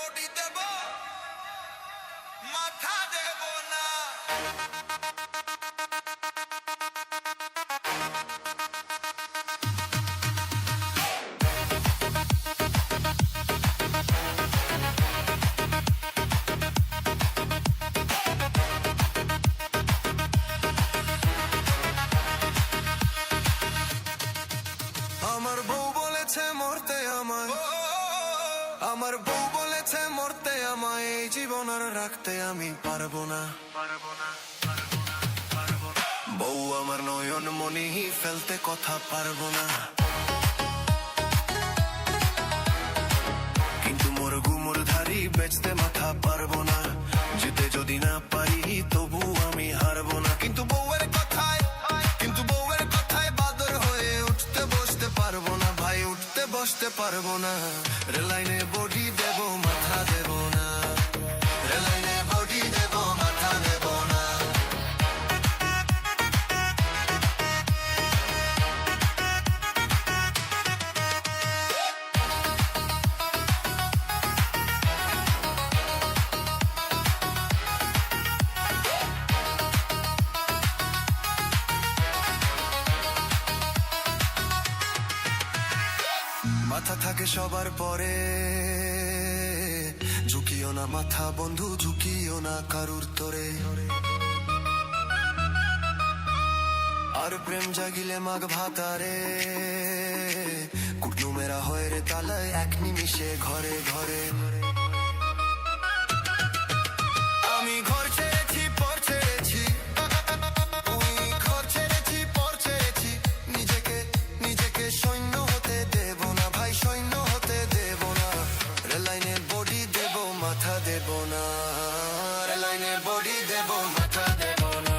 Body দেব মাথা দেব না। আমার বউ বলেছে মরতে আমায়, আমার বউ বলেছে মরতে আমায়, এই জীবন আর রাখতে আমি পারবো না। বউ আমার নয়ন মনি ফেলতে কথা পারবো না। কিন্তু মোর গুমর ধারি বেচতে মাথা পারবো না। যেতে যদি না পারি তবু আমি হারবো না। কিন্তু বউয়ের কথায়, কিন্তু বউয়ের কথায় বাদর হয়ে উঠতে বসতে পারবো না ভাই, উঠতে বসতে পারবো না। রেলাইনে বডি দেব মাথা দেব না, রেলাইনে বডি দেব মাথা দেব না। মাথা থাকে সবার পরে, ঝুঁকিও না মাথা বন্ধু, ঝুঁকিও না কারুর তোরে। আর প্রেম জাগিলে মাঘ ভাতারে, কুটুমেরা হয় রে তালায় এক নিমিষে ঘরে ঘরে। আমি ঘর ছেড়েছি পর ছেড়েছি, ওই ঘর ছেড়েছি পর ছেড়েছি, নিজেকে নিজেকে সৈন্য হতে দেব না ভাই, সৈন্য হতে দেব না। রেলাইনে বডি দেব মাথা দেব না, রেলাইনে বডি দেব মাথা দেব না।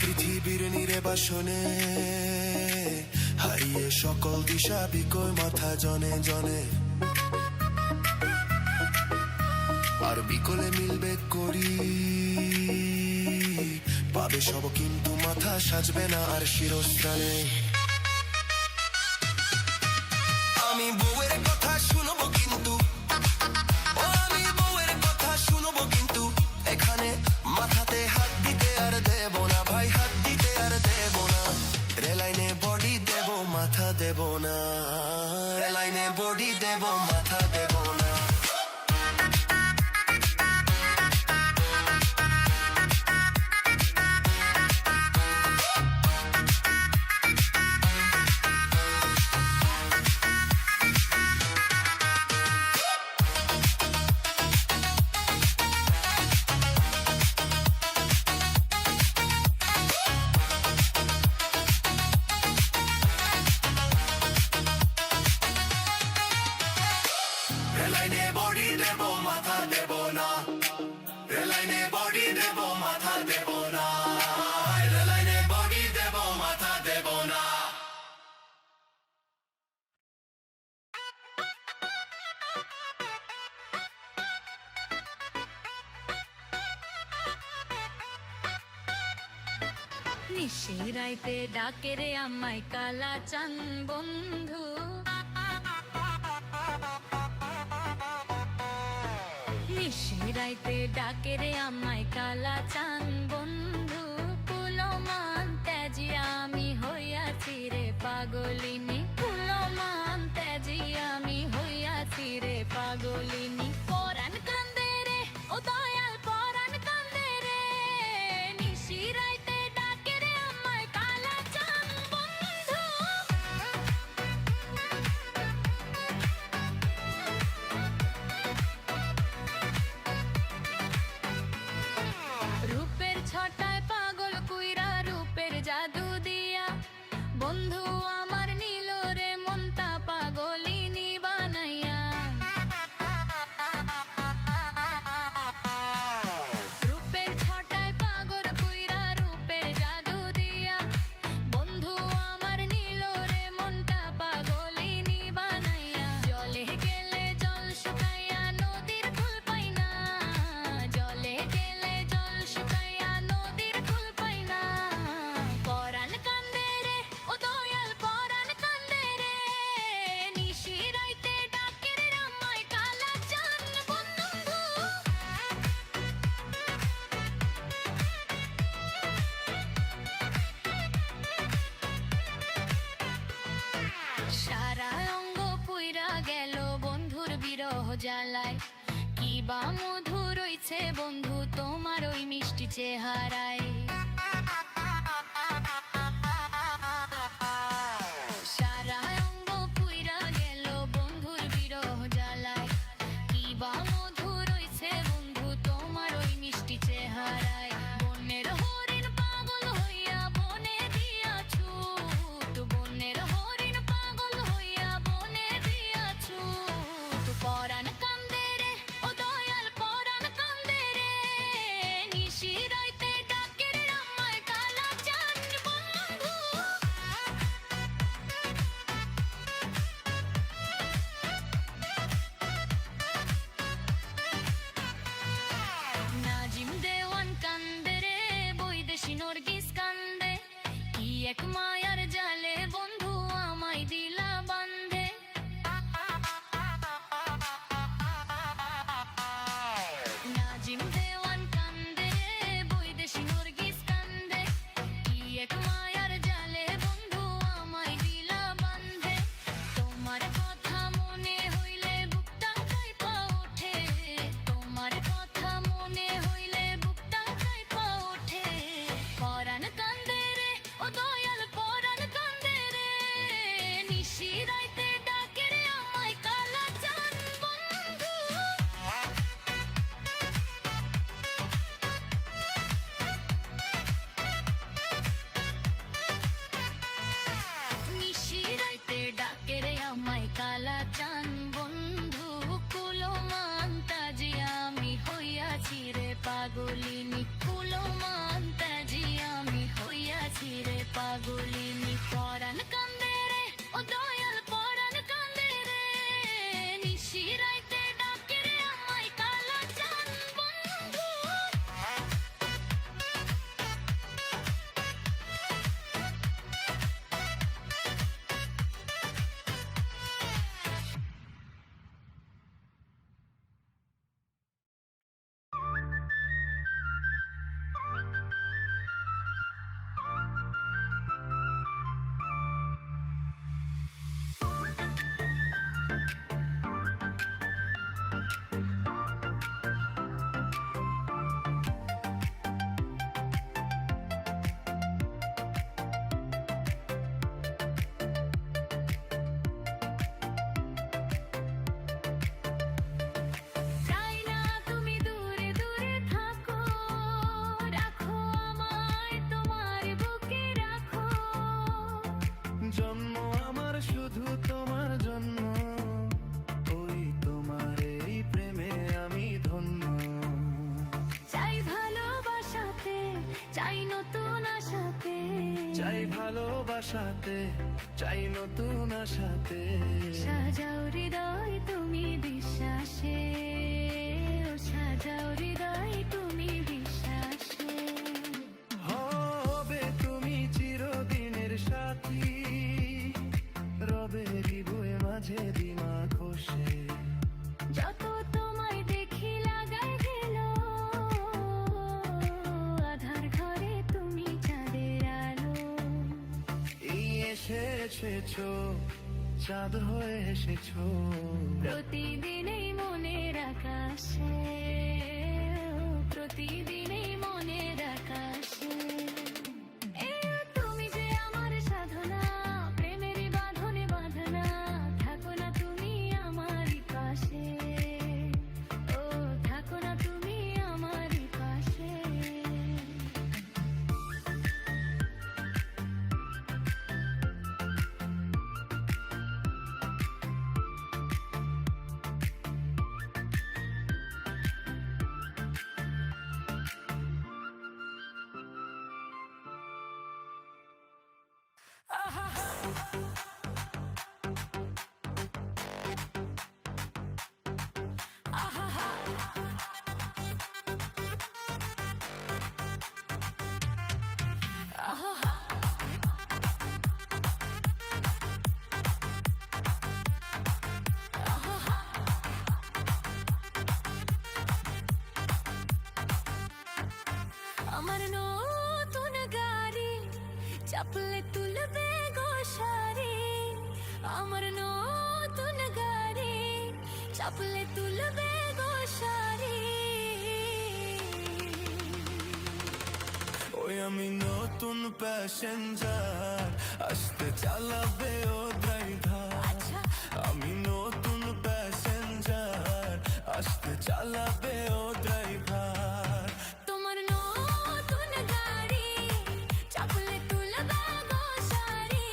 পৃথিবীর নির্বাসনে হারিয়ে সকল দিশা বিকয় মাথা জনে জনে। আর বিকলে মিলবে করি পাবে সব, কিন্তু মাথা সাজবে না আর শিরস্থানে। আমি বউয়ের কথা শুনবো কিন্তু, ও আমি বউয়ের কথা শুনবো কিন্তু, এখানে মাথাতে হাত দিতে আর দেব না ভাই, হাত দিতে আর দেব না। রেলাইনে বডি দেব মাথা দেব না, রেলাইনে বডি দেব মাথা দেব না। রেলাইনে বডি দেব মাথা দেব না, রেলাইনে বডি দেব মাথা দেব না, রেলাইনে বডি দেব মাথা দেব না। নিশিরাইতে ডাকে রে আমায় কালা চান বন্ধু, নিশিরাইতে ডাকে রে আমায় কালা চান বন্ধু। কুলমান ত্যাজিয়া আমি হইয়াছি রে পাগলিনী, কুলমান ত্যাজিয়া আমি হইয়াছি রে পাগলিনী। পরাণ কান্দে রে ও দয়াল পরাণ কান্দে রে, নিশিরাইতে ডাকে রে আমায় কালা চান বন্ধু। রূপের ছটায় পাগল কুইরা, রূপের জাদু দিয়া বন্ধু আমার নীল রে মনটা পাগলিনী বানাইয়া। জ্বালায় কি বা মধু রইছে বন্ধু তোমার ওই মিষ্টি চেহারায় সারা অঙ্গ পুইরা গেল বন্ধুর বিরহ জ্বালায় কি বা মধু রইছে বন্ধু তোমার ওই মিষ্টি চেহারায় বনের হরিণ পাগল হইয়া বনে দিয়া ছুট বনের হরিণ পাগল হইয়া বনে দিয়া ছুট পরাণ কান্দে রে ও দয়াল পরাণ কান্দে রে নিশি রাইতে ডাকে রে আমায় কালা চান বন্ধু নাজিম দেওয়ান কান্দে রে বৈদেশি নরগিস কান্দে কি এক মায়ার জালে বন্ধু আমায় দিলা বান্ধে নাজিম দেওয়ান কান্দে রে বৈদেশি নরগিস কান্দে কি এক মায়ার জালে বন্ধু আমায় দিলা বান্ধে তোমার কথা মনে হইলে বুকটা কাঁপা ওঠে তোমার কথা মনে হইলে বুকটা কাঁপা ওঠে পরাণ কান্দে রে ও দয়াল পরাণ কান্দে রে নিশি রাইতে ডাকে রে আমায় কালা চান বন্ধু নিশি রাইতে ডাকে রে আমায় কালা চান বন্ধু কুলমান তাজি আমি হইয়াছি রে পাগলিনী কুলমান তাজি আমি হইয়াছি রে পাগলিনী পরাণ কান্দে রে ও দয়াল পরাণ কান্দে রে নিশি রাইতে ডাকে রে আমায় কালা চান বন্ধু চাই না তুমি দূরে দূরে থাকো রাখো আমায় তোমার বুকে রাখো জন্ম আমার শুধু তোমার জন্য ওই তোমার এই প্রেমে আমি ধন্য চাই ভালোবাসাতে চাই নতুন আশাতে চাই ভালোবাসাতে চাই নতুন আশাতে সাজাও হৃদয় তুমি বিশ্বাসে ও সাজাও হৃদয় তুমি বিশ্বাসে হবে তুমি চিরদিনের সাথী রবে হৃদয়ে মাঝে দিমা খসে যত তোমায় দেখি লাগায় গেল আধার ঘরে তুমি চাঁদের আলো এই এসেছো চাঁদ হয়ে এসেছো প্রতিদিন এই মনের আকাশে প্রতিদিন এই মনের আকাশে তুমি যে আমার সাধনা প্রেমের বাঁধনে বাঁধনা থাকো না তুমি আমারই পাশে ও থাকো না তুমি আমারই পাশে চাপলে তুলবে গো শাড়ি আমার নতুন গাড়ি চাপলে তুলবে গো শাড়ি। ওই আমি নতুন প্যাসেঞ্জার, আসতে চালাবে ও ড্রাইভার। আচ্ছা আমি নতুন প্যাসেঞ্জার, আসতে চালাবে ও ড্রাইভার। তোমার নতুন গাড়ি, চাপলে তুলবে গো শাড়ি।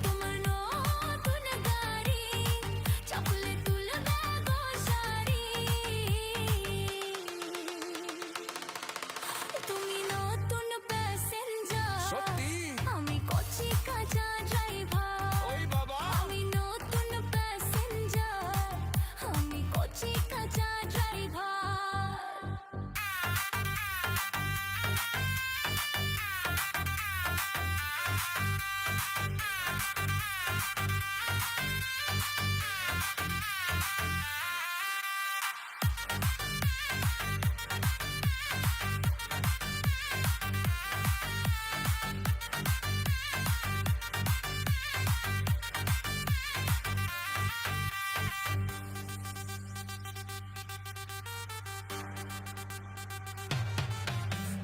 তোমার নতুন গাড়ি, চাপলে তুলবে গো শাড়ি। তুমি নতুন প্যাসেঞ্জার, সত্যি? আমি কচি কাঁচা ড্রাইভার। ওই বাবা! আমি নতুন প্যাসেঞ্জার, আমি কচি কাঁচা ড্রাইভার।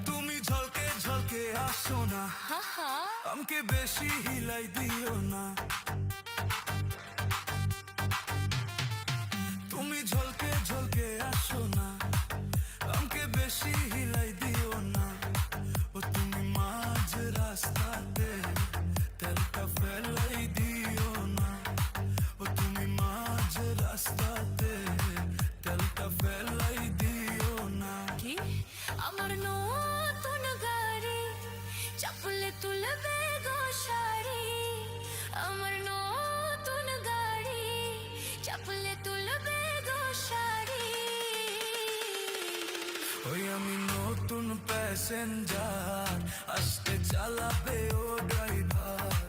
তুমি ঝলকে ঝলকে আসো না, হা হা আমাকে বেশি হিলাই দিও না। তুমি ঝলকে ঝলকে আসো না, আমাকে বেশি হিলাই দিও না। ও তুমি মাঝ রাস্তাতে তেলটা ফেলাই দিও না। ও তুমি মাঝ রাস্তাতে তেলটা ফেলাই দিও না। কি আমার নতুন গাড়ি, চাপলে তুলবে গো শাড়ি। আমার নতুন গাড়ি, চাপলে তুলবে গো শাড়ি। ওই আমি নতুন প্যাসেঞ্জার, আসতে চালাবে ও ড্রাইভার।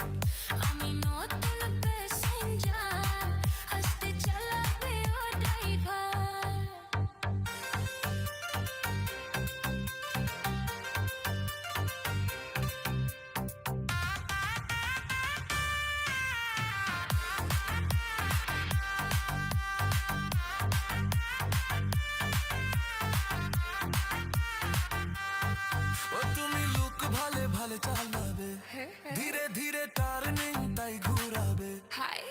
আমি নতুন প্যাসেঞ্জার, আসতে চালাবে ও ড্রাইভার। ও তুমি লুক ভালে ভালে চালাবে, ধীরে ধীরে টার্নিং তাই ঘুরাবে। হাই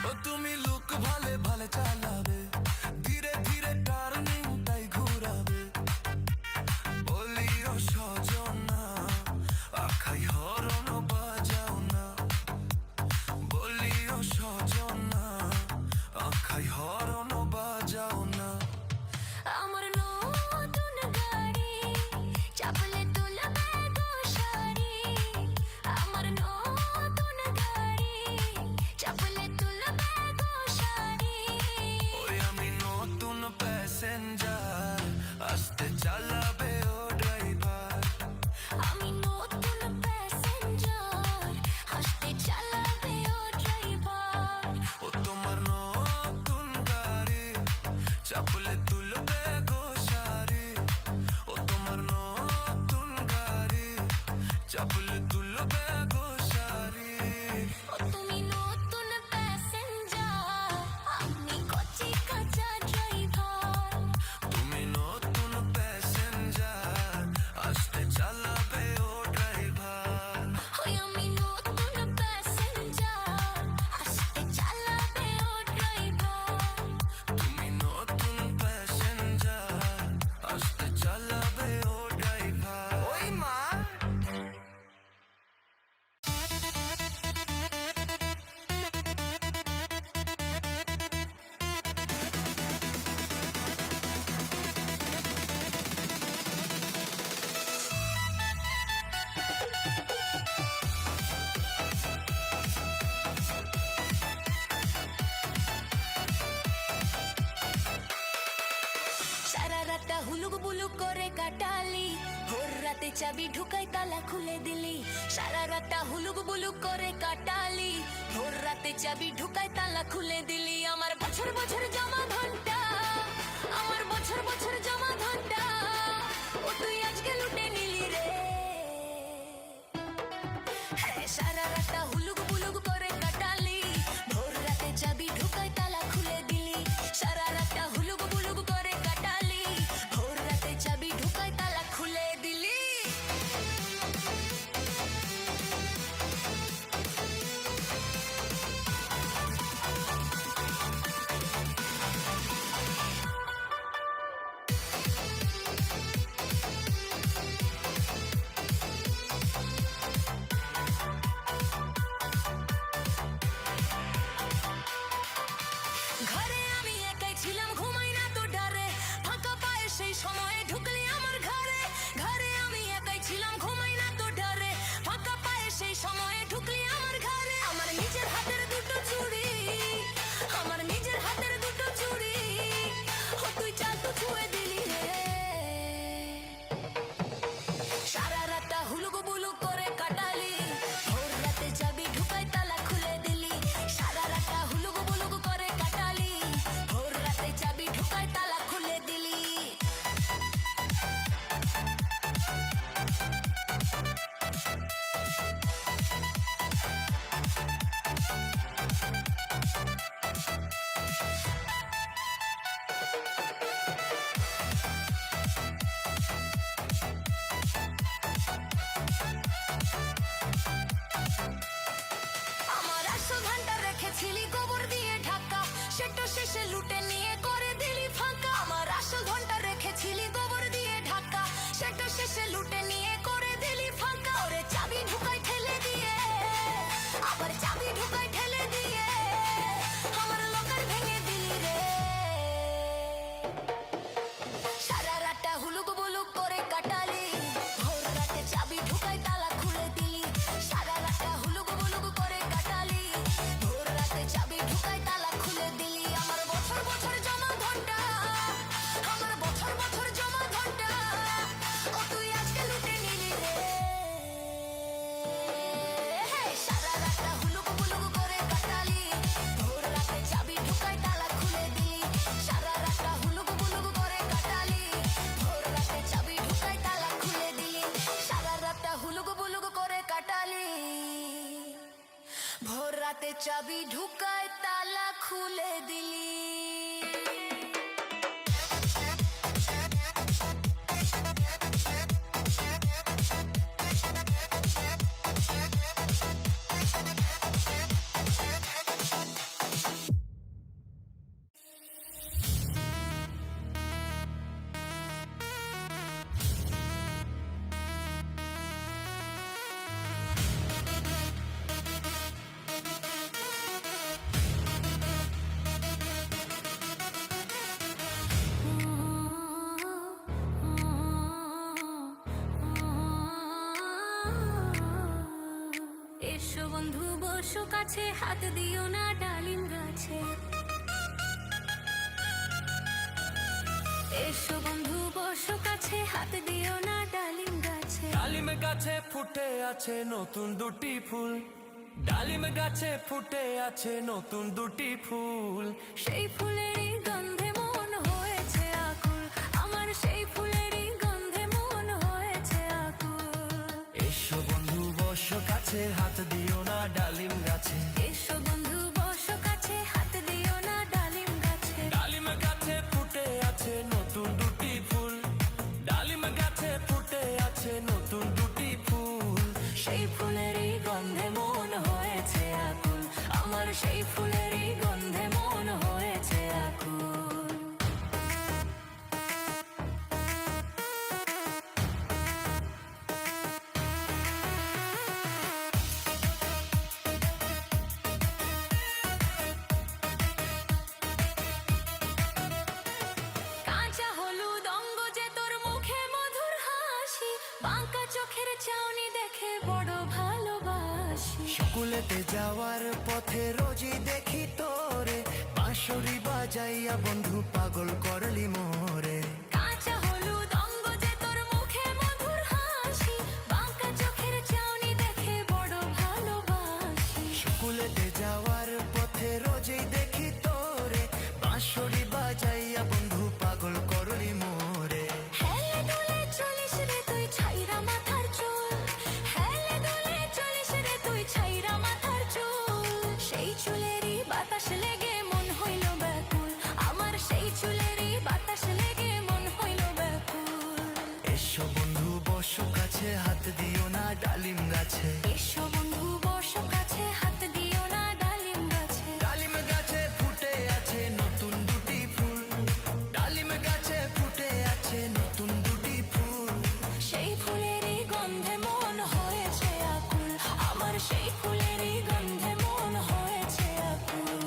ও তুমি লুক ভালে ভালে চালাবে, ধীরে ধীরে টার্নিং তাই ঘুরাবে। বলি ও সজনা, আখাই হরণ বাজাও না। বলি ও সজনা, আখাই হরণ বাজাও না। আমার নতুন গাড়ি, চাপলে তুলবে গো শাড়ি। আমার নতুন গাড়ি, চাপলে তুলবে গো শাড়ি। ওই আমি নতুন প্যাসেঞ্জার, আসতে চালাবে ও ড্রাইভার। আমি নতুন প্যাসেঞ্জার, আসতে চালাবে ও ড্রাইভার। ও তোমার নতুন গাড়ি, চাপলে তুলবে গো শাড়ি। ও তোমার নতুন গাড়ি, চাপলে তুলবে গো শাড়ি। ও তুমি নতুন প্যাসেঞ্জার, আমি কচি কাঁচা ড্রাইভার। তুমি নতুন প্যাসেঞ্জার, আসতে চালাবে ও ড্রাইভার। ওই আমি নতুন প্যাসেঞ্জার, আসতে চালাবে ও ড্রাইভার। তুমি নতুন প্যাসেঞ্জার, আসতে চালাবে ও ড্রাইভার। ওই মা! সারা রাতটা হুলুক বুলুক করে কাটালি, ভোর রাতে চাবি ঢুকাই তালা খুলে দিলি। সারা রাতটা হুলুক বুলুক করে কাটালি, ভোর রাতে চাবি ঢুকাই তালা খুলে দিলি। আমার বছর বছর জমা ঘন্টা, আমার বছর বছর জমা ঘন্টা, ও তুই আজকে লুটে নিলি রে। হ্যাঁ, সারা রাতটা হুলুক বুলুক করে কাটালি, ভোর চাবি ঢুকায় তালা খুলে দিলি। এসো বন্ধু বসো কাছে, হাত দিও না ডালিম গাছে। এসো বন্ধু বসো কাছে, হাত দিও না ডালিম গাছে। ডালিম গাছে ফুটে আছে নতুন দুটি ফুল, ডালিম গাছে ফুটে আছে নতুন দুটি ফুল। সেই ফুলেরই গন্ধে মন হয়েছে আকুল, আমার সেই ফুলেরই গন্ধে মন হয়েছে আকুল। এসো বন্ধু বসো কাছে, হাত দিও না ডালিম গাছে। এসো বন্ধু বসো কাছে, হাত দিও না ডালিম গাছে। ডালিম গাছে ফুটে আছে নতুন দুটি ফুল, ডালিম গাছে ফুটে আছে নতুন দুটি ফুল। সেই ফুলেরই গন্ধে মন হয়েছে আকুল, আমার সেই ফুলেরই গন্ধে মন হয়েছে আকুল। কাঁচা হলুদ অঙ্গ যে তোর মুখে মধুর হাসি, বাঁকা চোখের চাউনি দেখে বড় ভালোবাসি। স্কুলেতে যাওয়ার পথে রোজই দেখি তোরে, বাঁশরি বাজাইয়া বন্ধু পাগল করলি মোরে। কাঁচা হলুদ অঙ্গ যে তোর মুখে মধুর হাসি, বাঁকা চোখের চাউনি দেখে বড় ভালোবাসি। স্কুলেতে যাওয়ার পথে রোজই দেখি তোরে, বাঁশরি বাজাইয়া বন্ধু পাগল করলি মোরে। হেলে দুলে চলিস রে তুই ছাইরা মাথার চুল, হেলে দুলে চলিস রে তুই ছাইরা মাথার চুল। সেই চুলেরই বাতাস লেগে মন হইল ব্যাকুল, আমার সেই চুলেরই বাতাস লেগে মন হইল ব্যাকুল। এসো বন্ধু বসো কাছে, হাত দিও না ডালিম গাছে। এসো বন্ধু বসো কাছে, হাত দিও না ডালিম গাছে। ডালিম গাছে ফুটে আছে নতুন দুটি ফুল, ডালিম গাছে ফুটে আছে নতুন দুটি ফুল। সেই ফুলেরই গন্ধে মন হয়েছে আকুল, আমার সেই ফুলেরই গন্ধে মন হয়েছে আকুল।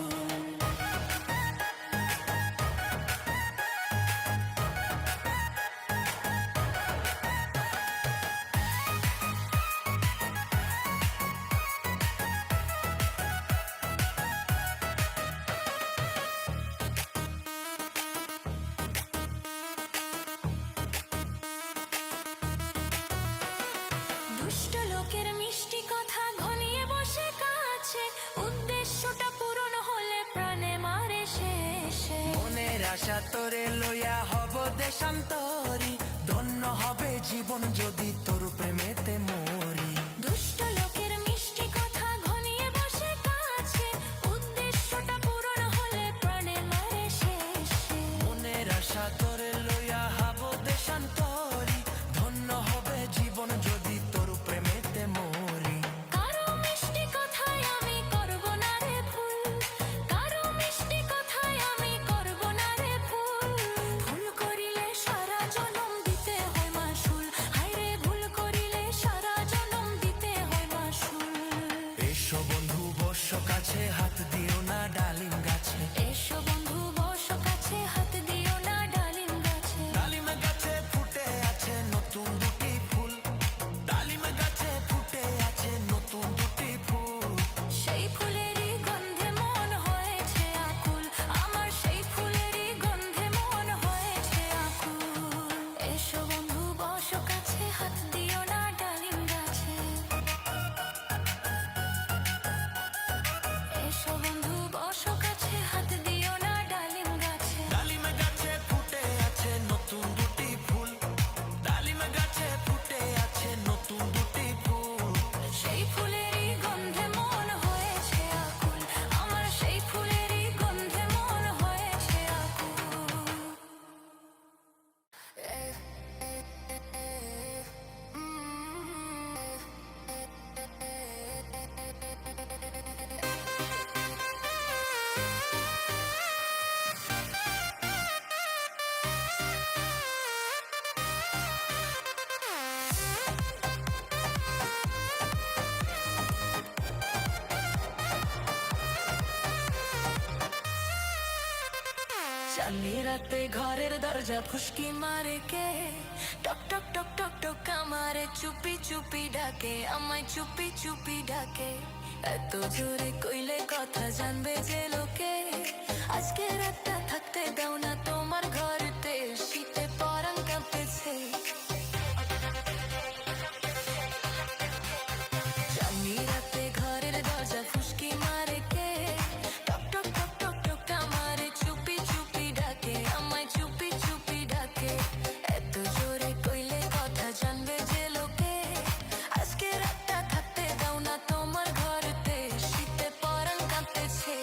দুষ্ট লোকের মিষ্টি কথা ঘনিয়ে বসে কাছে, উদ্দেশ্যটা পূরণ হলে প্রাণে মারে শেষে। মনের আশা তোরে লইয়া হব দেশান্তরি, ধন্য হবে জীবন যদি তোর প্রেমেতে মরি। দুষ্ট লোকের মিষ্টি কথা ঘনিয়ে বসে কাছে, উদ্দেশ্যটা পূরণ হলে প্রাণে মারে শেষে। মনের আশা তোরে লইয়া হব দেশান্তরি, ধন্য হবে জীবন যদি তোর প্রেমেতে মরি। কারো মিষ্টি কথায় আমি করব না রে ভুল, কারো মিষ্টি কথায় আমি করব না রে ভুল। ভুল করিলে সারা জনম দিতে হয় মাসুল, হায়রে ভুল করিলে চাঁদনি রাতে ঘরের দরজা ফুসকি মারে কে, টক টক টক টক টক আমারে চুপি চুপি ডাকে, আমায় চুপি চুপি ডাকে। এত জোরে কইলে কথা জানবে যে লোকে, আজকে রাতটা থাকতে দাও না তোমার ঘরেতে, শীতে পরাণ কাঁপতেছে। চাঁদনি রাতে ঘরের দরজা ফুসকি মারে কে, টক টক টক টক টক আমারে চুপি চুপি ডাকে, আমায় চুপি চুপি ডাকে। এত জোরে কইলে কথা জানবে যে লোকে, আজকে রাতটা থাকতে দাও না তোমার ঘরেতে, শীতে পরাণ কাঁপতেছে।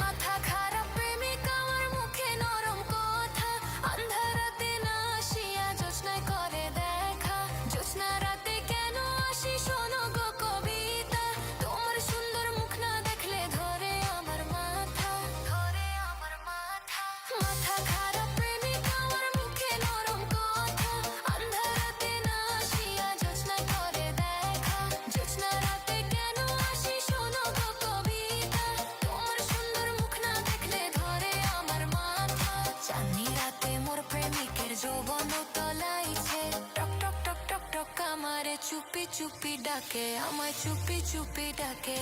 মাথা খারাপ প্রেমিক আমার মুখে নরম কথা, আন্ধারাতে না আসিয়া জোছনায় করে দেখা। জোছনা রাতে কেন আসি শোনো গো কবিতা, তোমার সুন্দর মুখ না দেখলে ধরে আমার মাথা, ধরে আমার মাথা। মাথা খারাপ প্রেমিক আমার মুখে নরম কথা, আন্ধারাতে না আসিয়া জোছনায় করে দেখা। জোছনা রাতে কেন আসি শোনো গো কবিতা, তোমার সুন্দর মুখ না দেখলে ধরে আমার মাথা। চাঁদনি রাতে মোর প্রেমিকের যৌবন তলাইছে, টক টক টক টক টক আমারে চুপি চুপি ডাকে, আমায় চুপি চুপি ডাকে।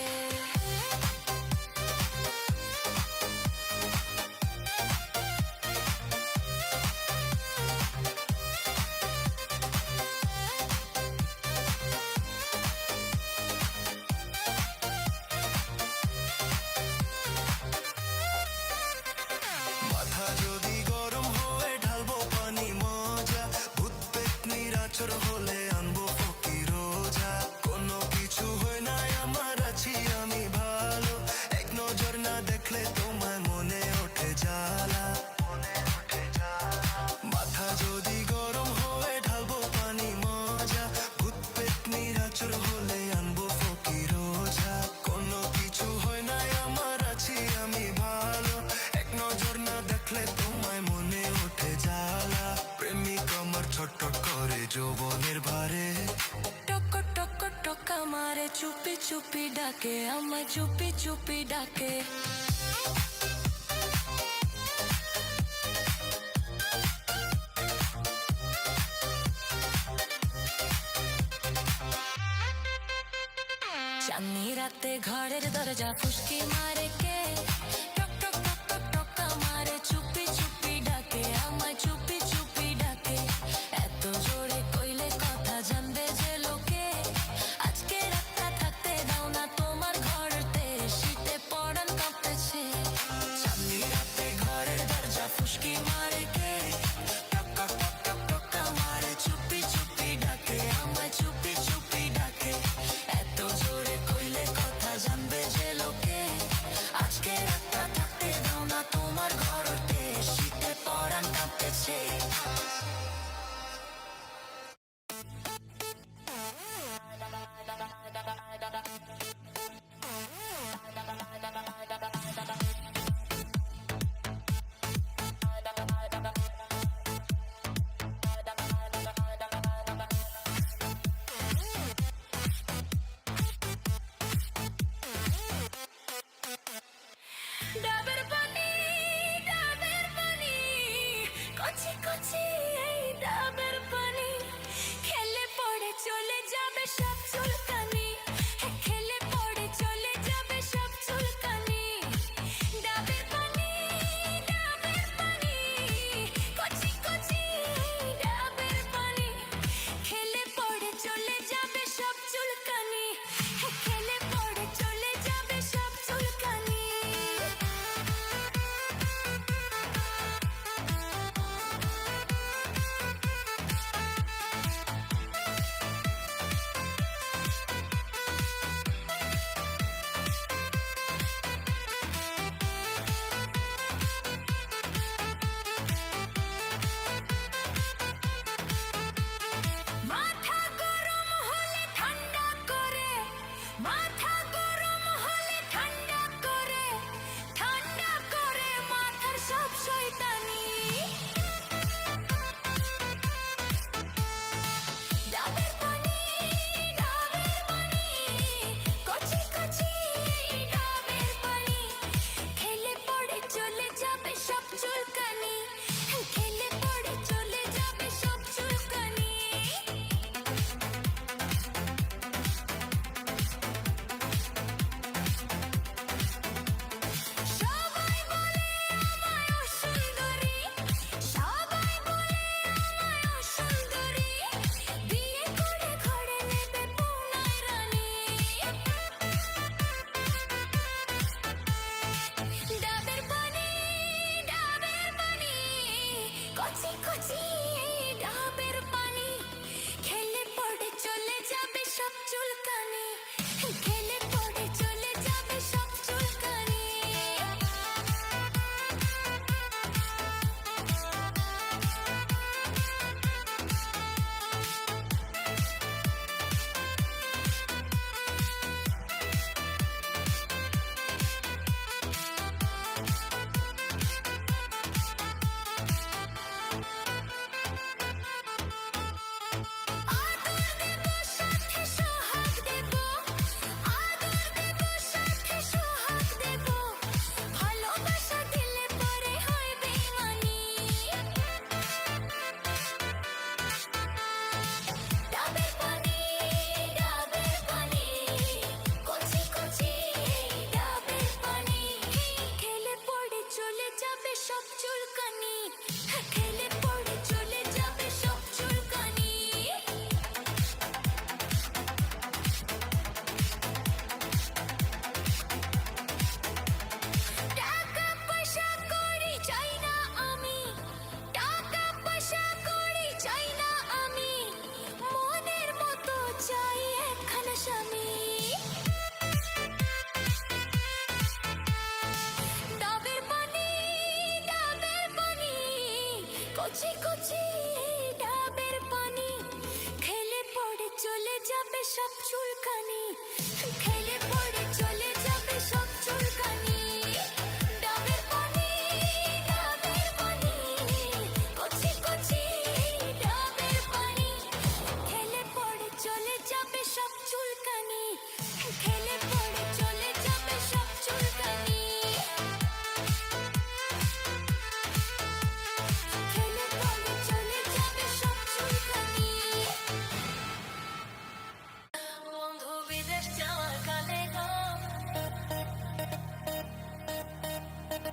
মাথা যদি গরম হয়ে ঢালবো পানি মজা, ভূত পেতনির আচর হলে আনবো ফকির রোজা। কোনো কিছু হয় না আমার আছি আমি ভালো, এক নজর না দেখলে তোমায় মনে ওঠে জ্বালা, মনে ওঠে জ্বালা। মাথা যদি গরম হয়ে ঢালবো পানি মজা, ভূত পেতনির আচর হলে আনবো ফকির রোজা। কোনো কিছু হয় না আমার আছি আমি ভালো, এক নজর না দেখলে তোমায় মনে ওঠে জ্বালা। প্রেমিক আমার ছটফট করে যৌবনের ভারে, টক টক টক আমারে চুপি চুপি ডাকে, আমায় চুপি চুপি ডাকে। চাঁদনি রাতে ঘরের দরজা ফুসকি মারে কে, টক টক টক টক টক আমারে চুপি চুপি ডাকে, আমায় চুপি চুপি ডাকে। এত জোরে কইলে কথা জানবে যে লোকে, আজকে রাতটা থাকতে দাও না তোমার ঘরেতে, শীতে পরাণ কাঁপতেছে। চাঁদনি রাতে ঘরের দরজা ফুসকি মারে কে, টক টক টক টক টক আমারে চুপি চুপি ডাকে, আমায় চুপি চুপি ডাকে। এত জোরে কইলে কথা জানবে যে লোকে, কচি ডাবের পানি খেলে পড়ে চলে যাবে সব চুলকানি খেলে পড়ে চলে যাবে সব চুলকানি আদর দেব সাথে সোহাগ দেব আদর দেব সাথে সোহাগ দেব ভালোবাসা দিলে পরে হয় বেঈমানি ডাবের পানি কচি কচি ডাবের পানি খেলে পড়ে চলে যাবে সব চুলকানি খেলে পড়ে চলে যাবে সব চুলকানি টাকা পয়সা করি চাই না আমি টাকা পয়সা করি চাই না আমি মনের মতো চাই একখানা স্বামী ডাবের পানি কচি কচি ডাবের পানি খেলে পড়ে চলে যাবে সব চুলকানি খেলে পড়ে চলে যাবে সব চুলকানি ডাবের পানি কচি কচি ডাবের পানি খেলে পড়ে চলে যাবে সব চুলকানি খেলে পড়ে চলে যাবে সব চুলকানি খেলে পড়ে চলে যাবে সব চুলকানি বন্ধু বিদেশ যাওয়ার কালে গো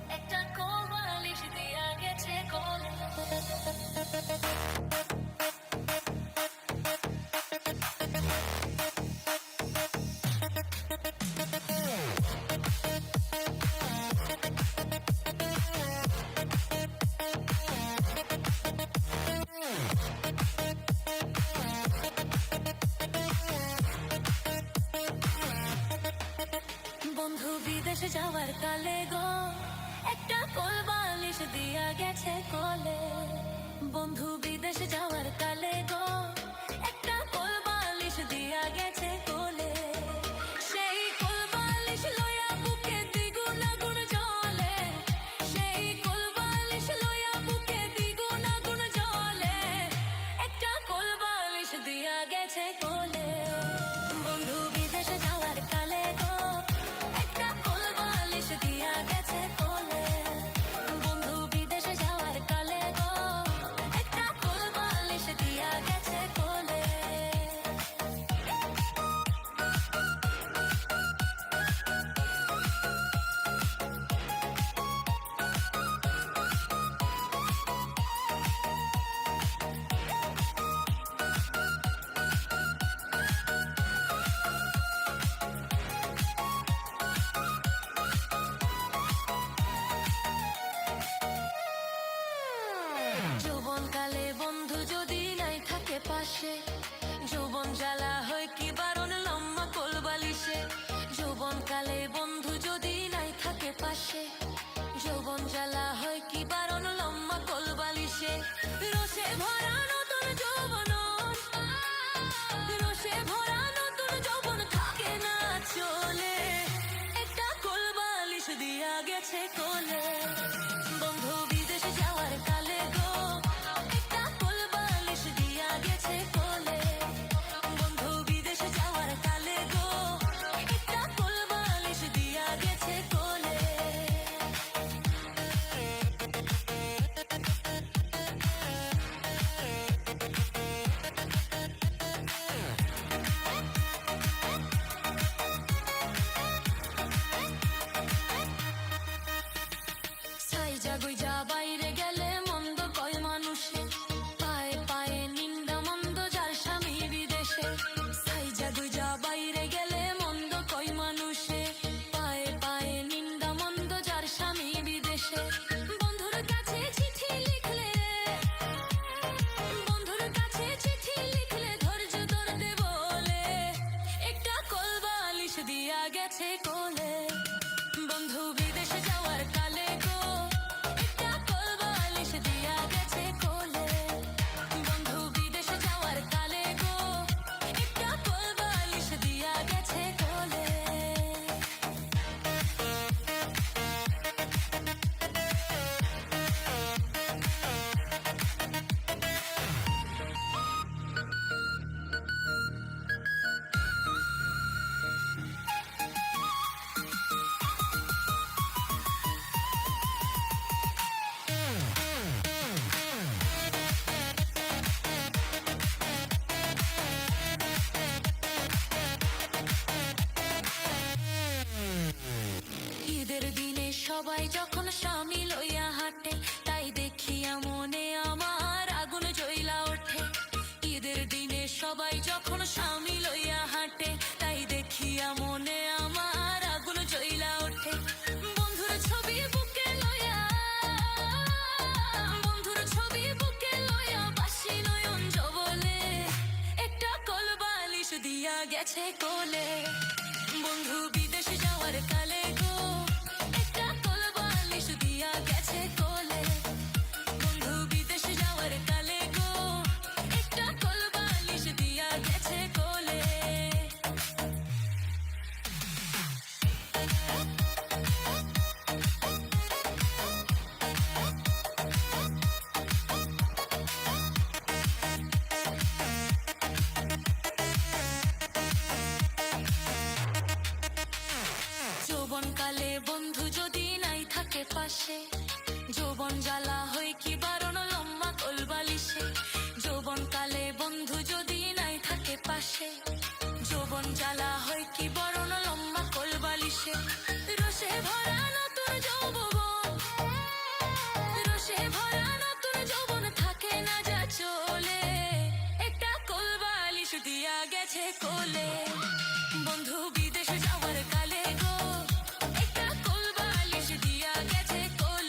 একটা কোবালিশ দিয়া গেছে কোলে বন্ধু বিদেশে যাওয়ার কালে গো একটা কোলবালিশ দিয়া গেছে কোলে বন্ধু বিদেশে যাওয়ার কালে গো একটা কোলবালিশ দিয়া গেছে কোলে সেই কোলবালিশ লইয়া বুকে দ্বিগুণ আগুন জ্বলে সেই কোলবালিশ লইয়া বুকে দ্বিগুণ আগুন জ্বলে একটা কোলবালিশ দিয়া গেছে কোলে বন্ধু বিদেশে যাওয়ার কালে গো একটা কোলবালিশ দিয়া গেছে কোলে বন্ধু বিদেশে যাওয়ার কালে গো একটা কোলবালিশ দিয়া গেছে কোলে যৌবনকালে বন্ধু যদি নাই থাকে পাশে যৌবন জ্বালা হয় কি বারণ লম্বা কোলবালিশে যৌবনকালে বন্ধু যদি নাই থাকে পাশে যৌবন জ্বালা হয় কি বারণ লম্বা কোলবালিশে রসে ভরা নতুন যৌবন রসে ভরা নতুন যৌবন থাকে না চলে একটা কোলবালিশ দিয়া গেছে কোলে বন্ধু বিদেশে যাওয়ার কালে গো একটা কোলবালিশ দিয়া গেছে কোলে বন্ধু বিদেশে যাওয়ার কালে গো একটা কোলবালিশ দিয়া গেছে কোলে সবাই যখন স্বামী লইয়া হাঁটে, তাই দেখিয়া মনে আমার আগুন জ্বলা ওঠে। ঈদের দিনে সবাই যখন স্বামী লইয়া হাঁটে, তাই দেখিয়া মনে আমার আগুন জ্বলা ওঠে। বন্ধুর ছবি বুকে লইয়া, বন্ধুর ছবি বুকে লইয়া বাসি নয়ন জবলে, একটা কোলবালিশ দিয়া গেছে কোলে। বন্ধু বিদেশ যাওয়ার কালে গো, একটা কোলবালিশ দিয়া গেছে কোলে। বন্ধু বিদেশ যাওয়ার কালে গো, একটা কোলবালিশ দিয়া গেছে কোলে। যৌবনকালে বন্ধু যদি নাই থাকে পাশে, যৌবন জ্বালা হয় কি বারণ লম্বা কোলবালিশে। যৌবনকালে বন্ধু যদি নাই থাকে পাশে, যৌবন জ্বালা হয় কি বরণ লম্বা কোলবালিশে। রসে ভরা নতুন যৌবন, রসে ভরা নতুন যৌবন থাকে না যা চলে, একটা কোলবালিশ দিয়া গেছে কোলে। বন্ধু বিদেশ যাওয়ার কালে গো, একটা কোলবালিশ দিয়া গেছে কোলে।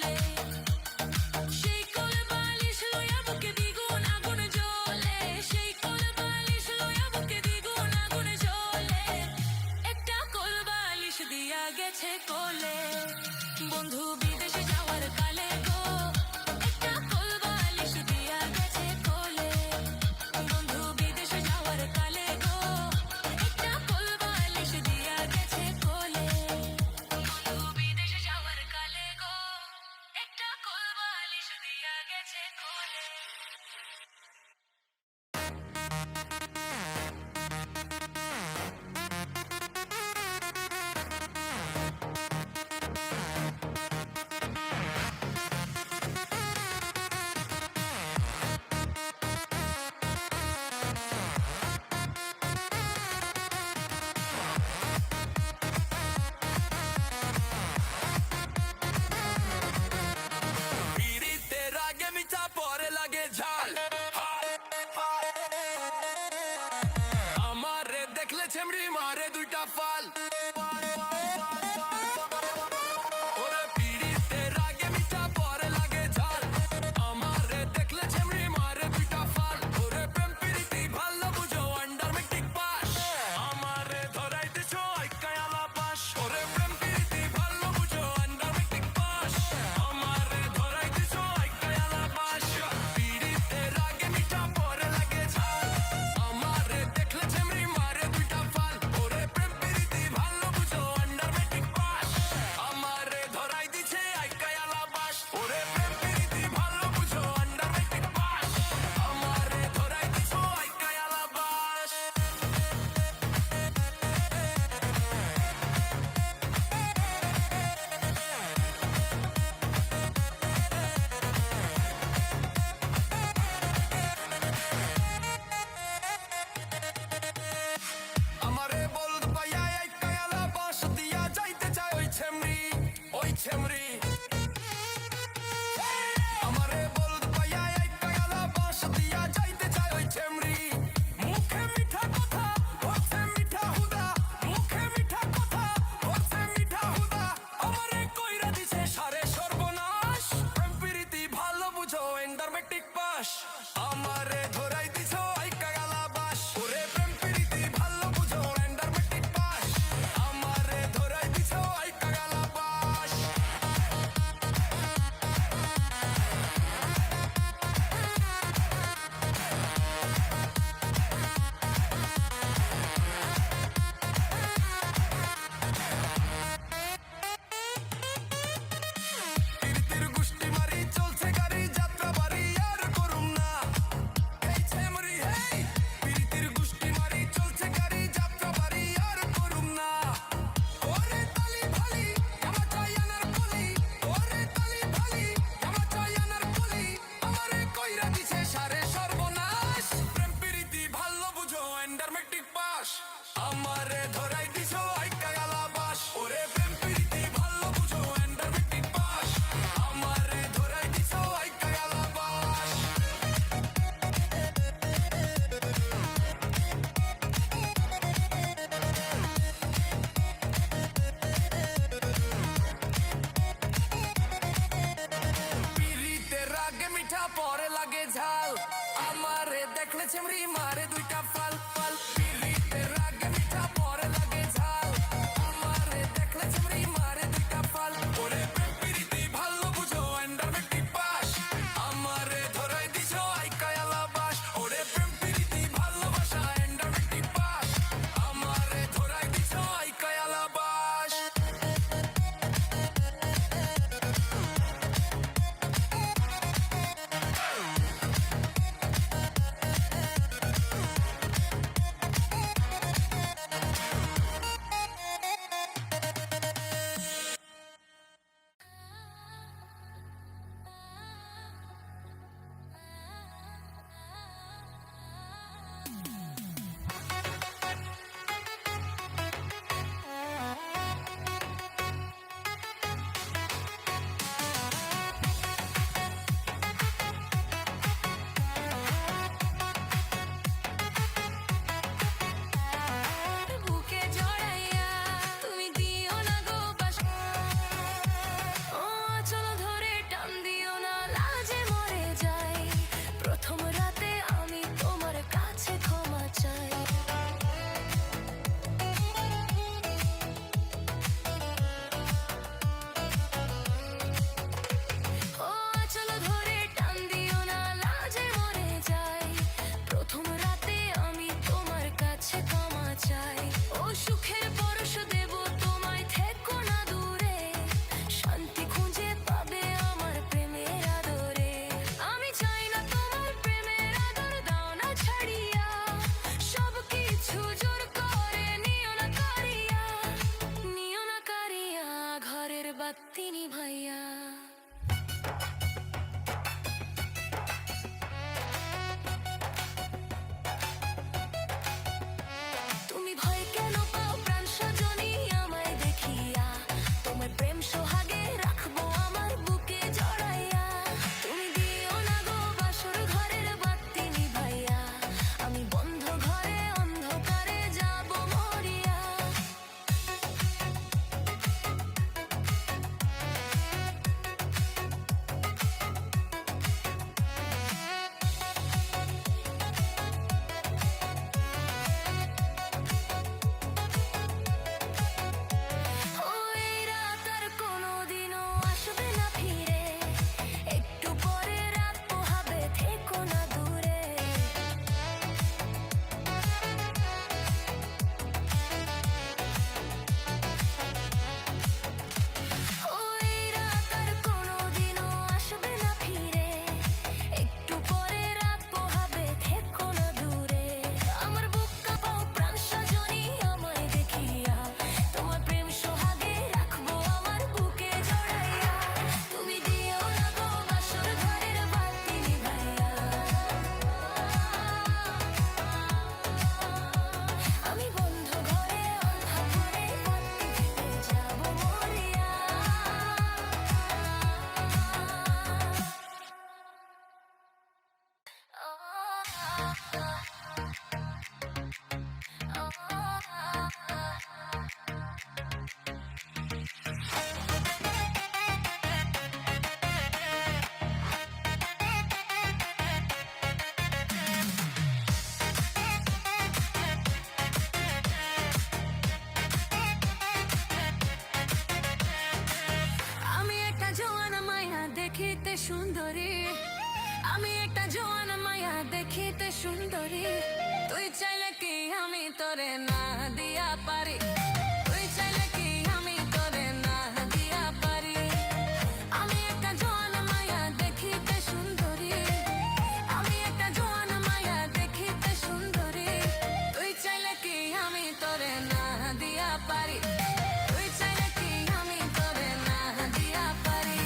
দেখলে চিমড়ি মারে দুইটা ফাল ফাল পিরিতের আগে মিঠা পরে লাগে ঝাল আমারে দেখলে চিমড়ি মারে দুইটা ফাল ওরে প্রেম পিরিতি ভালো বুঝো এন্ডারমেন্টি পাস আমারে ধরাই দিছো আইকায়ালা বাস ওরে প্রেম পিরিতি ভালোবাসা এন্ডারমেন্টি পাস আমারে ধরাই দিছো আইকায়ালা বাস বুকে জড়াইয়া তুমি দিও না গো বাস ও চলো ধরে টান দিও না লাজে মরে যাই প্রথম রাতে আমি তোমার কাছে ক্ষমা চাই ও চলো ধরে টান দিও না লাজে মরে যাই প্রথম রাতে আমি তোমার কাছে ক্ষমা চাই ও সুখের পরশ দেব তোমায় থেকো না দূরে শান্তি খুঁজে পাবে আমার প্রেমের আদরে আমি চাই না তোমার প্রেমের আদর দাও না ছাড়িয়া সব কিছু জোর করে নিও না কারিয়া ঘরের বাতি নিভাইয়া তুমি ভয় কেন পাও প্রাণ সজনী আমায় দেখিয়া তোমার প্রেম সোহাগে রাখবো আমার বুকে জড়াইয়া তুমি দিও না গো বাসর ঘরের বাতি নিভাইয়া আমি বন্ধ ঘরে অন্ধকারে যাব মরিয়া ও এই রাত আর কোনোদিনও আসবে না ফিরে একটু পরে রাত পোহাবে থেকো না দূরে ও এই রাত আর কোনোদিনও আসবে না ফিরে একটু পরে রাত পোহাবে থেকো না দূরে আমার বুক কাঁপাও প্রাণ সজনী আমায় দেখিয়া তোমার প্রেম সোহাগে রাখবো আমার বুকে জড়াইয়া তুমি দিও না গো বাসর ঘরের বাতি নিভাইয়া আমি বন্ধ ঘরে অন্ধকারে বাতি থেকে যাব মরিয়া আমি একটা জোয়ানা মায়া দেখিতে সুন্দরী আমি একটা জোয়ানা মায়া দেখিতে সুন্দরী তুই চাইলে কি আমি তোরে না দিয়া পারি তুই চাইলে কি আমি তোরে না দিয়া পারি আমি একটা জোয়ানা মায়া দেখিতে সুন্দরী আমি একটা জোয়ানা মায়া দেখিতে সুন্দরী তুই চাইলে কি আমি তোরে না দিয়া পারি তুই চাইলে কি আমি তোরে না দিয়া পারি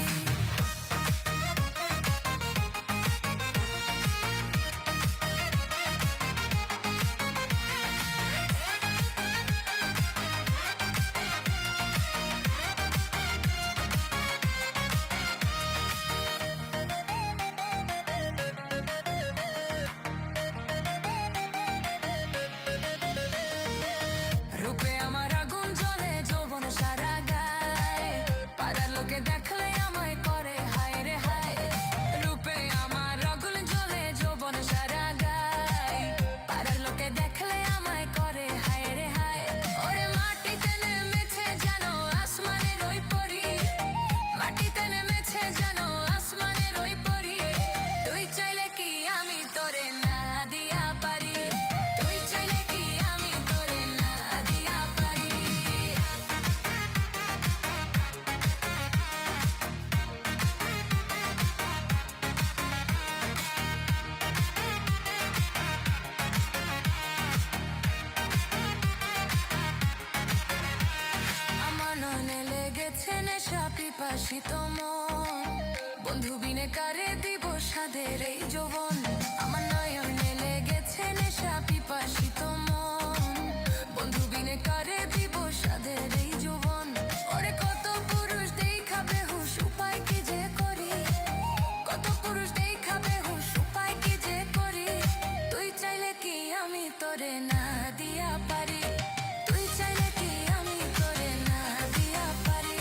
পিপাসিত মন, বন্ধু বিনে কারে দিব সাদের এই যৌবন, আমার নয়নে লেগেছে নেশা পিপাসিত মন, বন্ধু বিনে কারে দিব সাদের এই যৌবন। ওরে কত পুরুষ দেখাবে হুশ, উপায় কি যে করি, কত পুরুষ দেখাবে হুশ, উপায় কি যে করি, তুই চাইলে কি আমি তোরে না দিয়া পারি, তুই চাইলে কি আমি তোরে না দিয়া পারি।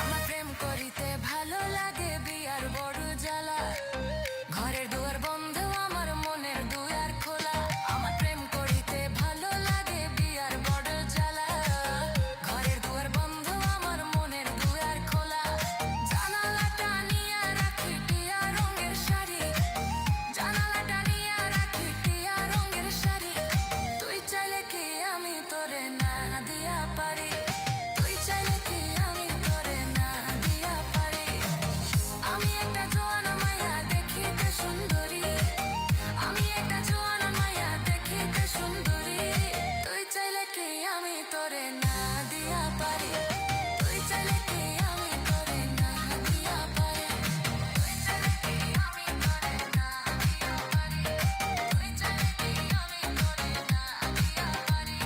আমার প্রেম করিতে ভালো লাগে বিয়ার বড় জ্বালা, ঘরের দুয়ার বন্ধ আমার মনের দুয়ার খোলা, আমার প্রেম করিতে ভালো লাগে বিয়ার বড় জ্বালা, ঘরের দুয়ার বন্ধ আমার মনের দুয়ার খোলা, জানালাটা নিয়ে রাখি টিয়া রঙের শাড়ি, জানালাটা নিয়ে রাখি টিয়া রঙের শাড়ি, তুই চাইলে কি আমি তোরে না দিয়া পারি, তুই চাইলে কি আমি তোরে না দিয়া পারি। আমি একটা জোয়ান মায়া দেখিতে সুন্দরী, আমি একটা জোয়ান মায়া দেখিতে সুন্দরী, তুই চাইলে কি আমি তোরে না দিয়া পারি, তুই চাইলে কি আমি তোরে না দিয়া পারি, তুই চাইলে কি আমি তোরে না দিয়া পারি, তুই চাইলে কি আমি তোরে না দিয়া পারি।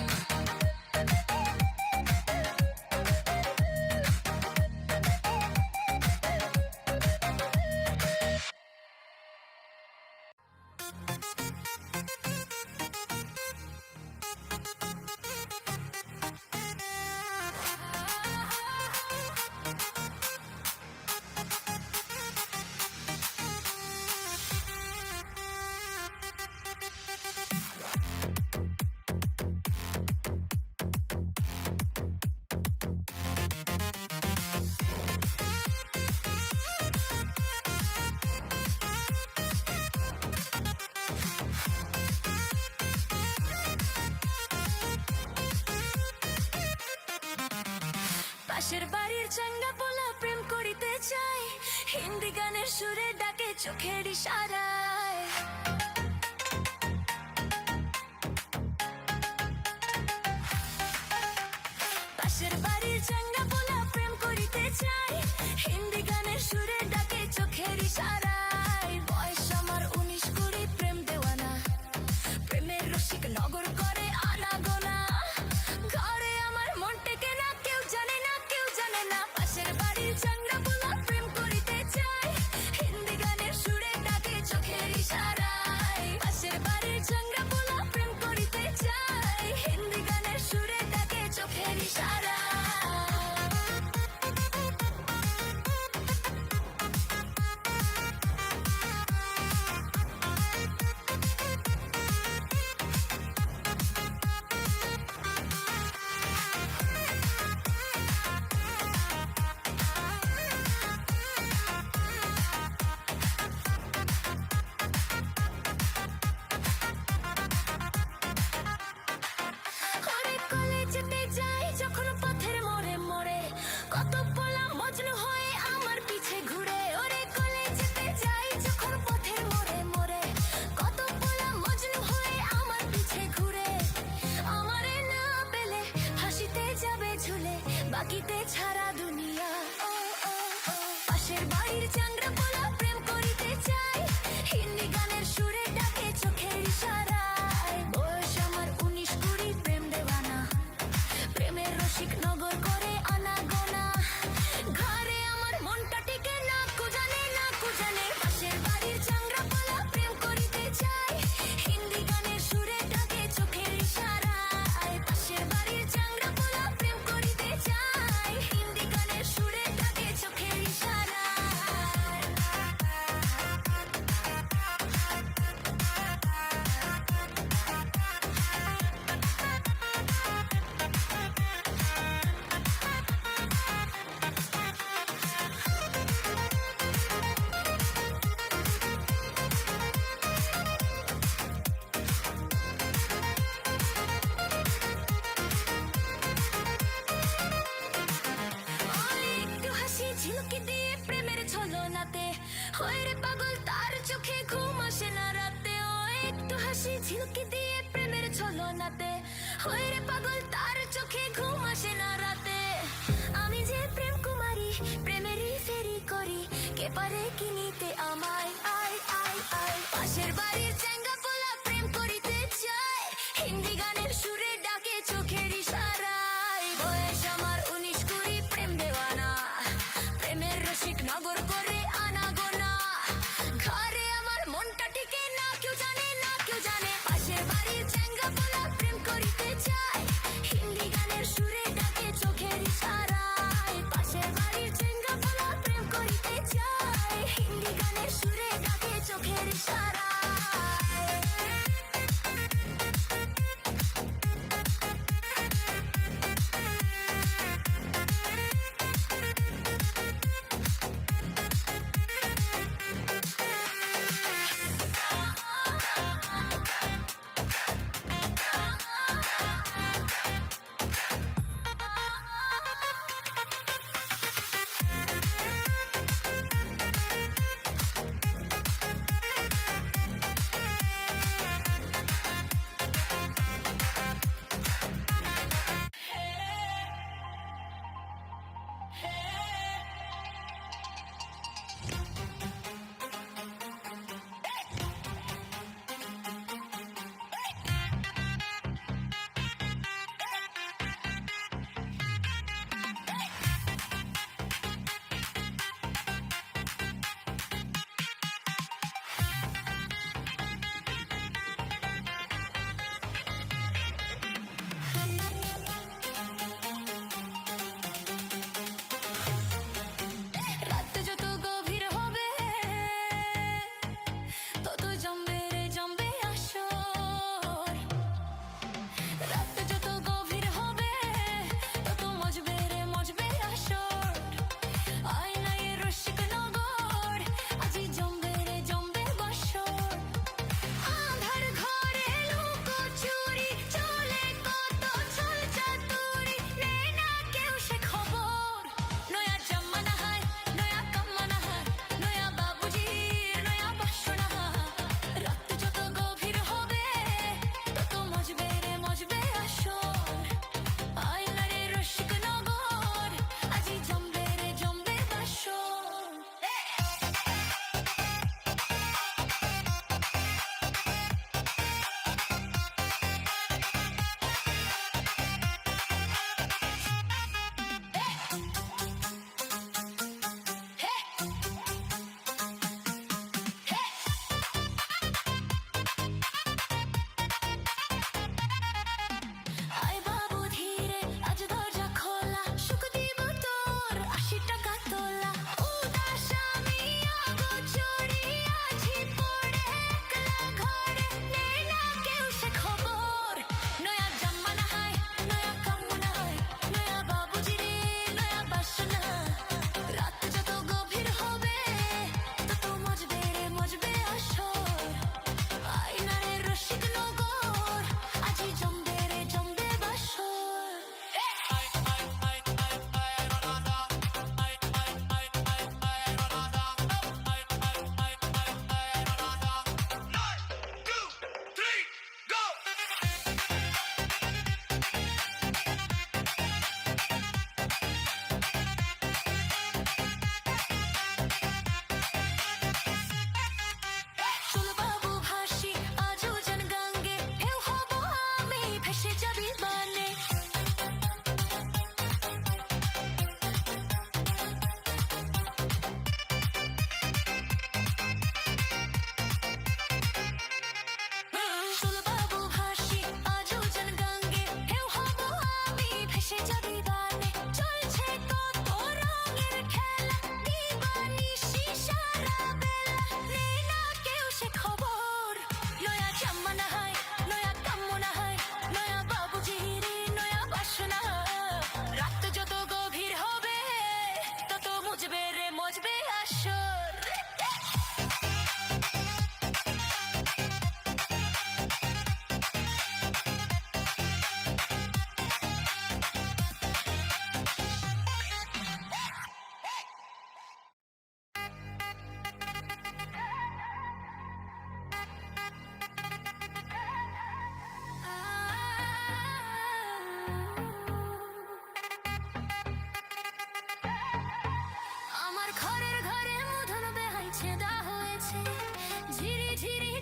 পাশের বাড়ির চাঙ্গা পোলা প্রেম করিতে চাই, হিন্দি গানের সুরে ডাকে চোখের ইশারায়, পাশের বাড়ির চাঙ্গা পোলা প্রেম করিতে চাই, হিন্দি গানের সুরে ডাকে চোখের ইশারায়, বয়স আমার 19-20, প্রেম দেওয়ানা, প্রেমের রসিক নগর করে আনাগোনা, ঘরে আমার মন টেকে না, কেউ জানে না, কেউ জানে না, পাশের বাড়ির চাঙ্গা পোলা প্রেম করিতে চাই, হিন্দি গানের সুরে ডাকে চোখের হয় রে পাগল তার চোখে ঘুম আসে না রাতে, ও একটু হাসি ঝিলকি দিয়ে প্রেমের ছলনাতে। হয় রে পাগল তার চোখে ঘুম আসে না রাতে। আমি যে প্রেম কুমারী, প্রেমেরই ফেরি করি, কে পারে কিনিতে আমায়? আয় আয় আয়, পাশের বাড়ির চ্যাঙ্গা পোলা প্রেম করিতে চায়, হিন্দি গানের সুরে ডাকে চোখের ইশারায়। বয়স আমার 19-20, প্রেম দেওয়ানা, প্রেমের রসিক নগর করে আনাগোনা। ঘরে আমার মনটা টিকে না, কেউ জানে না, কেউ জানে। পাশের বাড়ির চ্যাঙ্গা পোলা প্রেম করিতে চায়, হিন্দি গানের সুরে ডাকে চোখের ইশারায়। পাশের বাড়ির চ্যাঙ্গা পোলা প্রেম করিতে চায়, হিন্দি গানের সুরে ডাকে চোখের ইশারায়।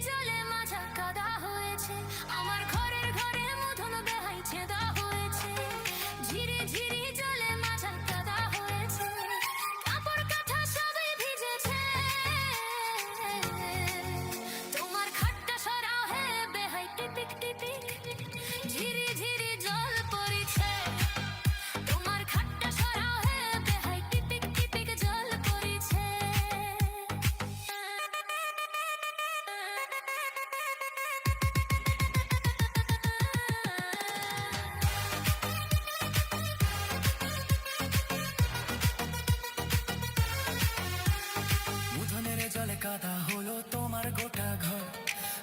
জলে মাঝা কাদা হয়েছে আমার ঘরের ঘরে মধুন বেহাই ছেদা হয়েছে ঝিরি ঝিরি জলে মাঝা কাদা হয়েছে কাপড় কাঁথা সবই ভিজেছে তোমার খাটটা সরাও হে বেহাই টিপিক টিপিক ঝিরি ঝিরি জল পড়িছে তোমার খাটটা সরাও হে বেহাই টিপিক টিপিক জল পড়িছে উঠোনের জলে কাদা হলো তোমার গোটা ঘর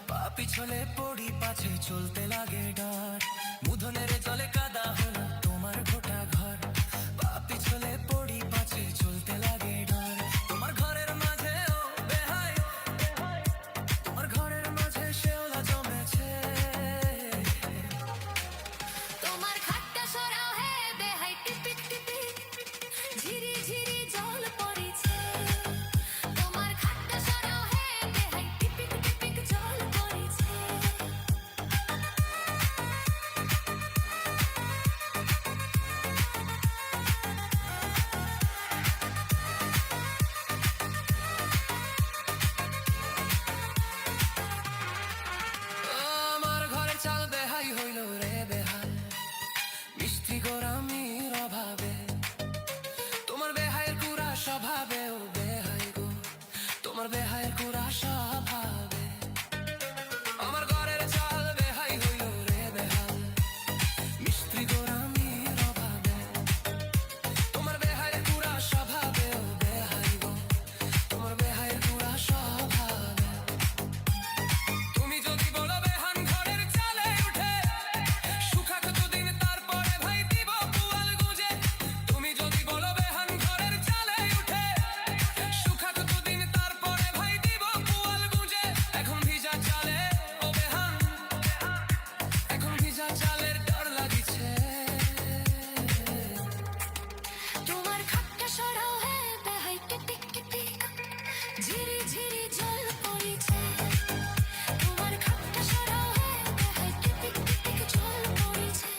পা পিছলে পড়ি পাছে চলতে লাগে ডর মুধনের জলে কাদা হলো তোমার গোটা ঘর পা পিছলে পড়ি পাছে চলতে লাগে ডর তোমার ঘরের মাঝে ও বেহাই তোমার ঘরের মাঝে শেওলা জমেছে তোমার খাটটা সরাও হে বেহাই টিপিক টিপিক ঝিরি ঝিরি জল পড়িছে তোমার খাটটা সরাও হে বেহাই টিপিক টিপিক জল পড়িছে আমার ঘরের চাল বেহাই হইল রে বেহাল মিষ্টি গোরামির অভাবে তোমার বেহাইয়ের কুড়া স্বভাবে ও বেহাই গো তোমার বেহাইয়ের কুড়া স্বভাবে আমার ঘরের চাল বেহাই হইল রে বেহাল মিষ্টি গোরামির অভাবে তোমার বেহাইয়ের কুড়া স্বভাবে ও বেহাই গো তোমার বেহাইয়ের কুড়া স্বভাবে তুমি যদি বলো বেহান ঘরের চালে উঠে সুখাক দুদিন তারপরে ভাই দিব পুয়াল গুজে তুমি যদি বলো বেহান ঘরের চালে উঠে সুখাক দুদিন তারপরে ভাই দিব পুয়াল গুজে এখন ভিজা চালে ও বেহান এখন ভিজা চালের ডর লাগিছে তোমার খাটটা সরাও হে বেহাই টিপিক টিপিক ঝিরি ঝিরি জল পড়িছে তোমার খাটটা সরাও হে বেহাই টিপিক টিপিক জল পড়িছে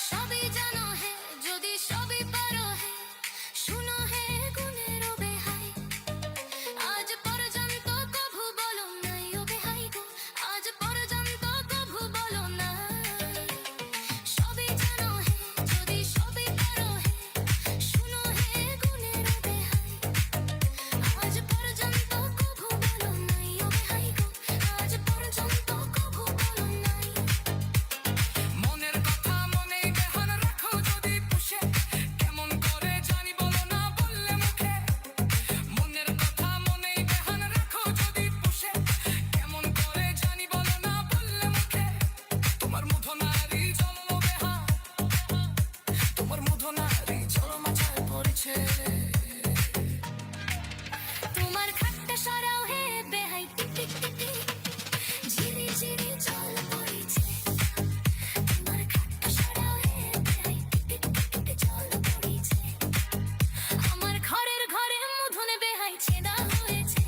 সবই জানো হে যদি সবই পারো হে শুনো হে গুণের ও বেহাই আজ পর্যন্ত কভু বলো নাই ও বেহাই গো আজ পর্যন্ত কভু বলো নাই সবই জানো হে যদি সবই পারো হে শুনো হে গুণের ও বেহাই আজ পর্যন্ত কভু বলো নাই ও বেহাই গো আজ পর্যন্ত কভু বলো নাই মনের কথা মনেই বেহান রাখো যদি পুষে কেমন করে জানি বলো না বললে মুখে মনের কথা মনেই বেহান রাখো যদি পুষে কেমন করে জানি বলো না বললে মুখে তোমার মুধনারি জল বেহান তোমার মুধনারি জল মাথায় পড়েছে তোমার খাটটা সরাও হে বেহাই টিপিক টিপিক ঝিরি ঝিরি জল পড়িছে তোমার খাটটা সরাও হে বেহাই টিপিক টিপিক জল পড়িছে আমার ঘরের ঘরে মধুন বেহাই ছেদা হয়েছে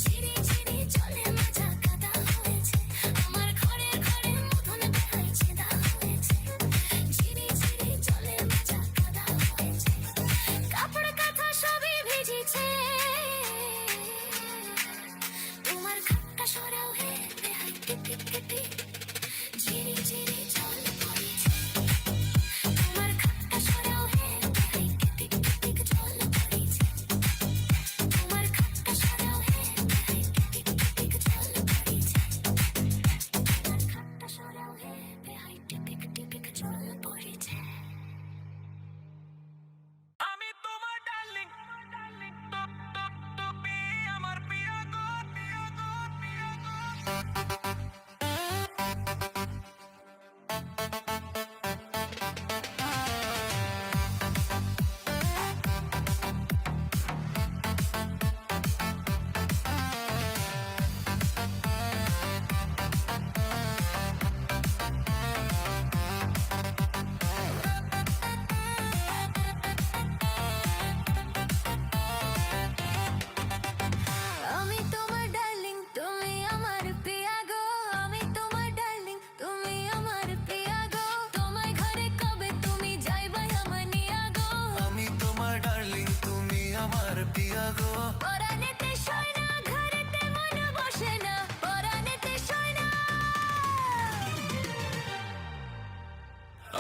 ঝিরি ঝিরি জলে মাঝা কাদা হয়েছে আমার ঘরের ঘরে মধুন বেহাই ছেদা হয়েছে ঝিরি ঝিরি জলে মাঝা কাদা হয়েছে কাপড় কাঁথা সবই ভিজেছে তোমার খাটটা সরাও হে বেহাই টিপিক টিপিক ঝিরি ঝিরি জল পড়িছে তোমার খাটটা সরাও হে বেহাই টিপিক টিপিক জল পড়িছে তোমার খাটটা সরাও হে বেহাই টিপিক টিপিক জল পড়িছে তোমার খাটটা সরাও হে বেহাই টিপিক টিপিক জল পড়িছে আমি তোমার ডার্লিং তুমি আমার প্রিয় গো প্রিয় গো প্রিয় গো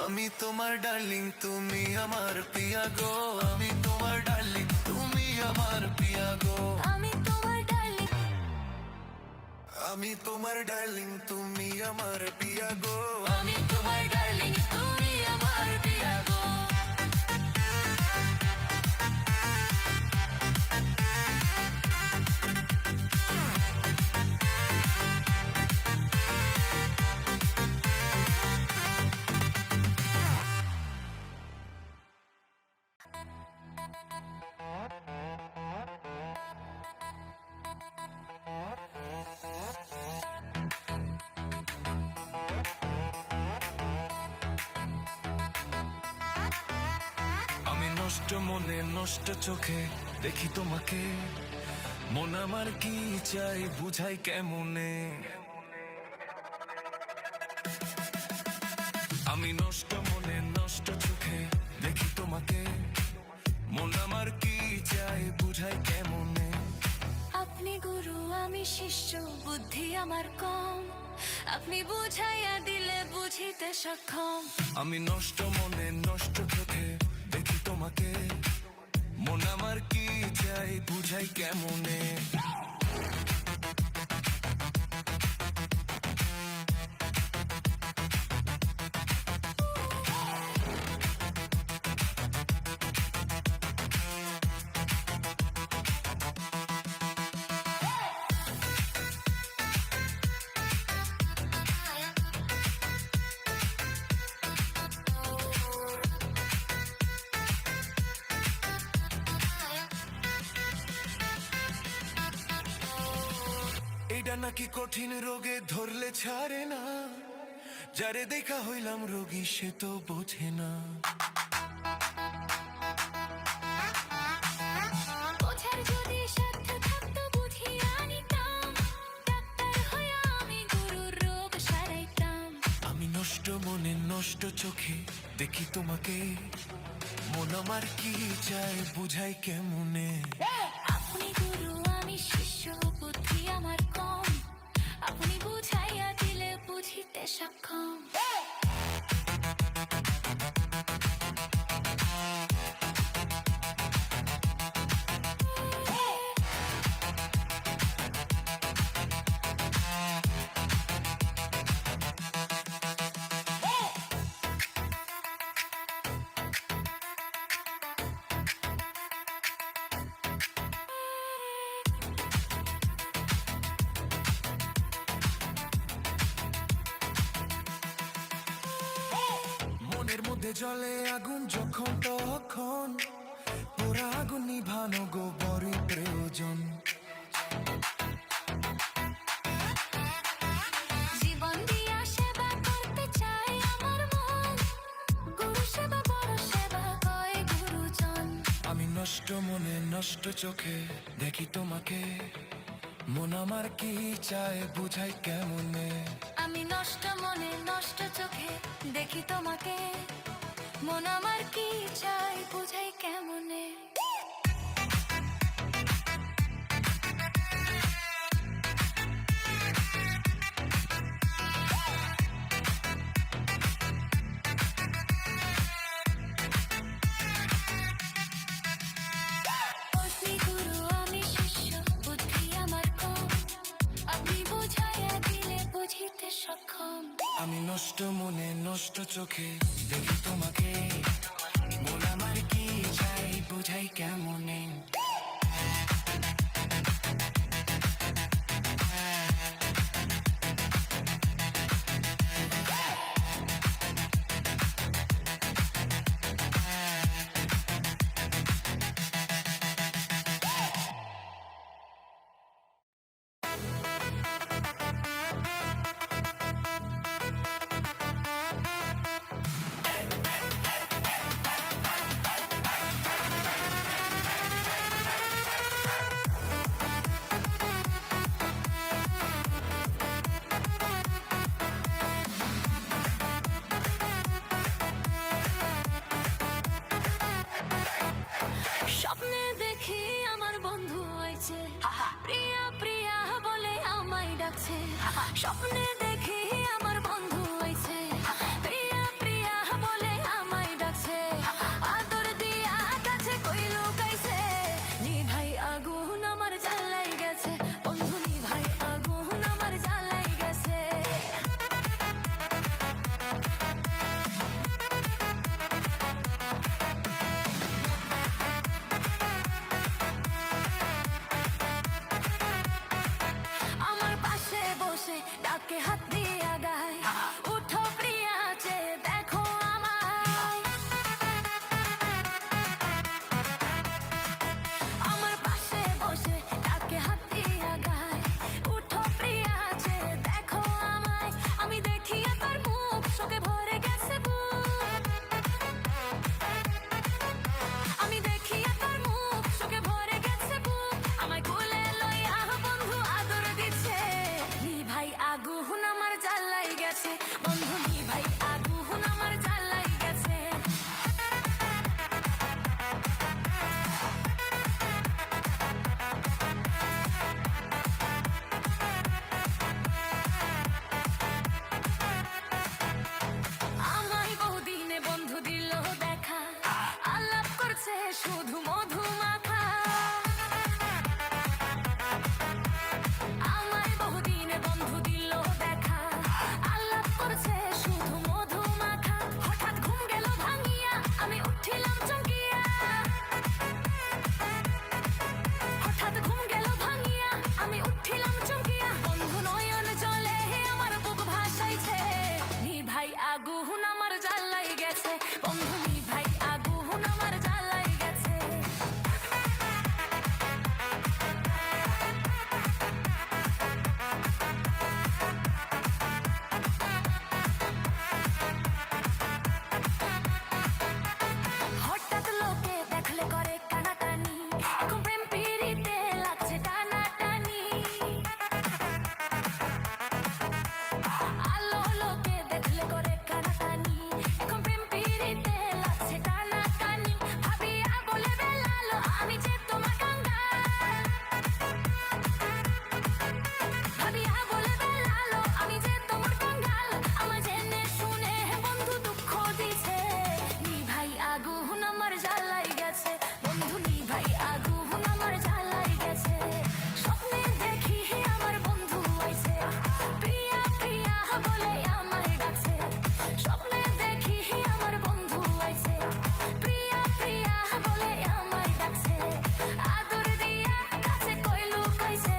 আমি তোমার ডার্লিং তুমি আমার পিয়া গো আমি তোমার ডার্লিং তুমি আমার পিয়া গো আমি তোমার ডার্লিং আমি তোমার ডার্লিং তুমি আমার পিয়া গো আমি তোমার ডার্লিং তুমি আমার পিয়া গো আমি নষ্ট মনে নষ্ট চোখে দেখি তোমাকে মন আমার কি চাই বুঝাই কেমনে আমি নষ্ট মনে নষ্ট চোখে দেখি তোমাকে মন আমার কি চাই বুঝাই কেমনে আপনি গুরু আমি শিষ্য বুদ্ধি আমার কম আপনি বুঝাইয়া দিলে বুঝিতে সক্ষম আমি নষ্ট মনে নষ্ট চোখে দেখি তোমাকে মন আমার কি চাই বুঝাই কেমনে এটা নাকি কঠিন রোগে ধরলে ছাড়ে না যারে দেখা হইলাম রোগী সে তো বোঝে না বোঝার যদি সাধ্য থাকতো বুঝিয়া নিতাম ডাক্তার হইয়া আমি গুরুর রোগ সারাইতাম আমি নষ্ট মনে নষ্ট চোখে দেখি তোমাকে মন আমার কি চায় বুঝাই কেমনে আপনি গুরু আমি শিষ্য বুদ্ধি আমার কম আপনি বুঝাইয়া দিলে বুঝিতে সক্ষম মনের মধ্যে জ্বলে আগুন যখন তখন ওরা আগুন নিভানো গো বড়ই প্রয়োজন জীবন দিয়া সেবা করতে চাই আমার মন গুরু সেবা বড় সেবা কয় গুরুজন আমি নষ্ট মনে নষ্ট চোখে দেখি তোমাকে মন আমার কি চায় বুঝাই কেমনে আমি নষ্ট মনে নষ্ট চোখে দেখি তোমাকে মন আমার কি চাই বুঝাই কেমনে আপনি গুরু আমি শিষ্য বুদ্ধি আমার কম আপনি বুঝাইয়া দিলে বুঝিতে সক্ষম আমি নষ্ট মনে নষ্ট চোখে দেখি তোমাকে মন আমার কি চাই বুঝাই কেমনে স্বপ্নে দেখি আমার বন্ধু হয়েছে প্রিয়া প্রিয়া বলে আমায় ডাকছে স্বপ্নে দেখি আমার বন্ধু হয়েছে প্রিয়া প্রিয়া বলে গেছে বন্ধু নি ভাই আগুন আমার জ্বালাই গেছে আমায় বহুদিনে বন্ধু দিল দেখা আলাপ করছে শুধু মধু মাখা আমায় বহুদিনে বন্ধু দিল দেখা আলাপ করছে শুধু মধু মাখা হঠাৎ ঘুম গেল ভাঙিয়া আমি উঠিলাম চমকিয়া হঠাৎ ঘুম গেল ভাঙিয়া আমি উঠিলাম চমকিয়া বন্ধু নয়ন জলে আমার বুক ভাসাইছে নি ভাই আগুন আমার জ্বালাই গেছে বন্ধু নি ভাই আগুন আমার জ্বালাই গেছে হঠাৎ লোকে দেখলে করে কানাকানি এখন প্রেম পিরিতে লাগছে টানাটানি আলো লোকে দেখলে করে কানাকানি এখন প্রেম পিরিতে লাগছে টানাটানি ভাবিয়া বলে বেলালো আমি যে তোমার কাঙ্গাল ভাবিয়া বলে বেলালো আমি যে তোমার কাঙ্গাল আমার জেনে শুনে বন্ধু দুঃখ দিছে নি ভাই আগুন আমার জ্বালাই গেছে বন্ধু নি ভাই আগুন আমার জ্বালাই গেছে স্বপ্নে দেখি আমার বন্ধু আইছে প্রিয়া প্রিয়া বলে আমায় ডাকছে স্বপ্নে দেখি আমার বন্ধু আইছে প্রিয়া প্রিয়া বলে আমায় ডাকছে আদর দিয়া কাছে কইলু কইছে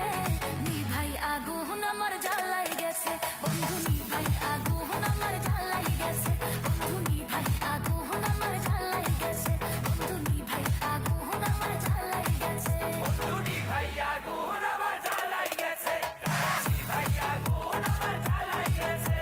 নি ভাই আগুন আমার জ্বালাই গেছে বন্ধু নি ভাই আগুন আমার জ্বালাই গেছে বন্ধু নি ভাই আগুন আমার জ্বালাই গেছে বন্ধু নি ভাই আগুন আমার জ্বালাই গেছে দুটি ভাইয়া গুণ আমার জ্বালাই গেছে কাছি ভাইয়া গুণ আমার জ্বালাই গেছে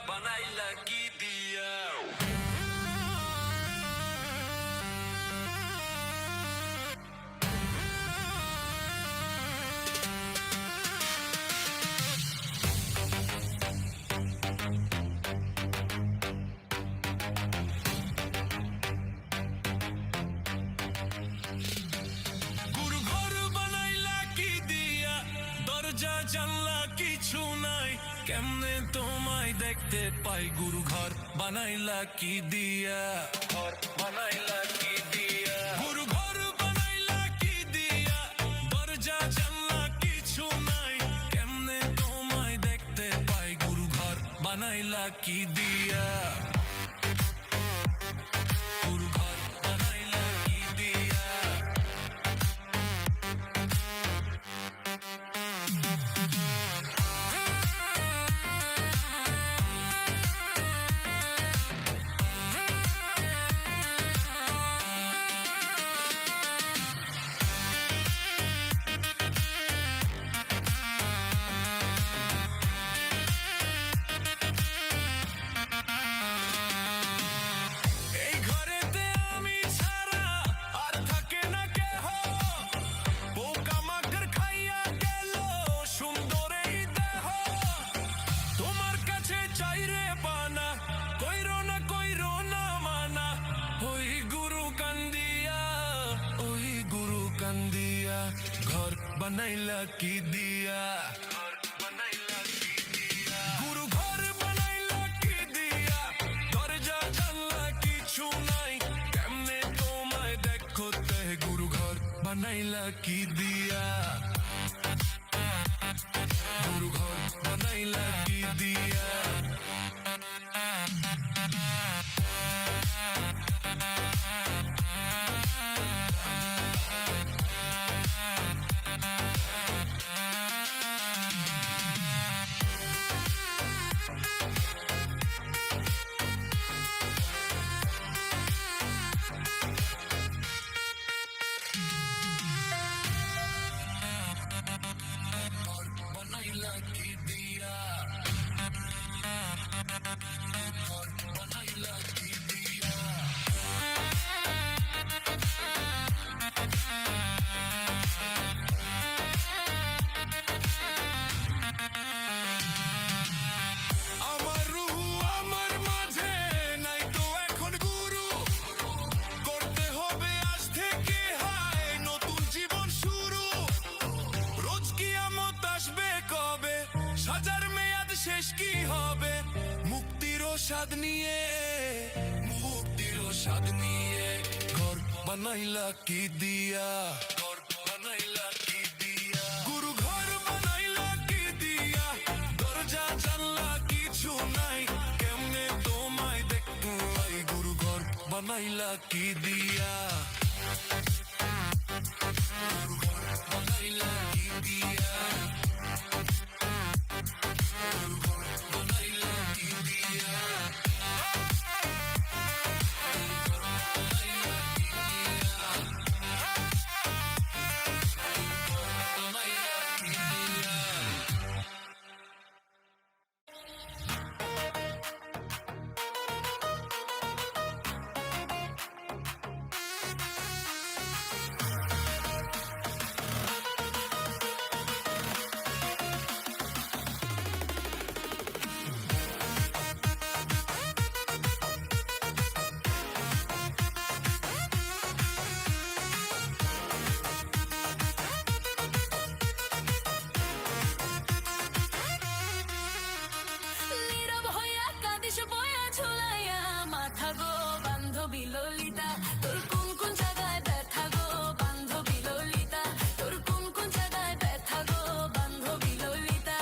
বানাইলা কি দিয়া গুরু ঘর বানাইলা কি দিয়া দরজা জানলা কিছু নাই কেমনে তোমায় দেখতে পাই গুরু ঘর বানাইলা কি দিয়া ঘর বানাইলা কি দিয়া গুরু ঘর বানাইলা কি দিয়া দরজা জানলা কিছু নাই কেমনে তোমায় দেখতে পাই গুরু ঘর বানাইলা কি দিয়া গুরু ঘর বানাইলা কি দিয়া এই ঘরেতে আমি ছাড়া আর থাকে না কেহ পোকামাকড় খাইয়া গেল সুন্দর এই দেহ তোমার কাছে চাই রে পানা কইরো না মানা ওই গুরু কান্দিয়া ঘর বানাইলা কি দিয়া গুরু ঘর বানাইলা কি দিয়া দরজা জানলা কিছু নাই কেমনে তোমায় দেখতে গুরু ঘর বানাইলা কি দিয়া গুরু ঘর বানাইলা কি দিয়া শেষ কি হবে মুক্তির স্বাদ নিয়ে, মুক্তির স্বাদ নিয়ে। ঘর বানাইলা কি দিয়া, ঘর বানাইলা কি দিয়া, গুরু ঘর বানাইলা কি দিয়া, দরজা জানলা কিছু নাই, কেমনে তোমায় দেখতে পাই, গুরু ঘর বানাইলা কি দিয়া, গুরু ঘর বানাইলা কি দিয়া, গুরু ঘর বানাইলা কি দিয়া, নীরব হইয়া কাঁদিস বয়া ঝুলাইয়া মাথা গো বান্ধবী ললিতা, তোর কোন কোন জায়গায় ব্যথা গো বান্ধবী ললিতা, তোর কোন কোন জায়গায় ব্যথা গো বান্ধবী ললিতা।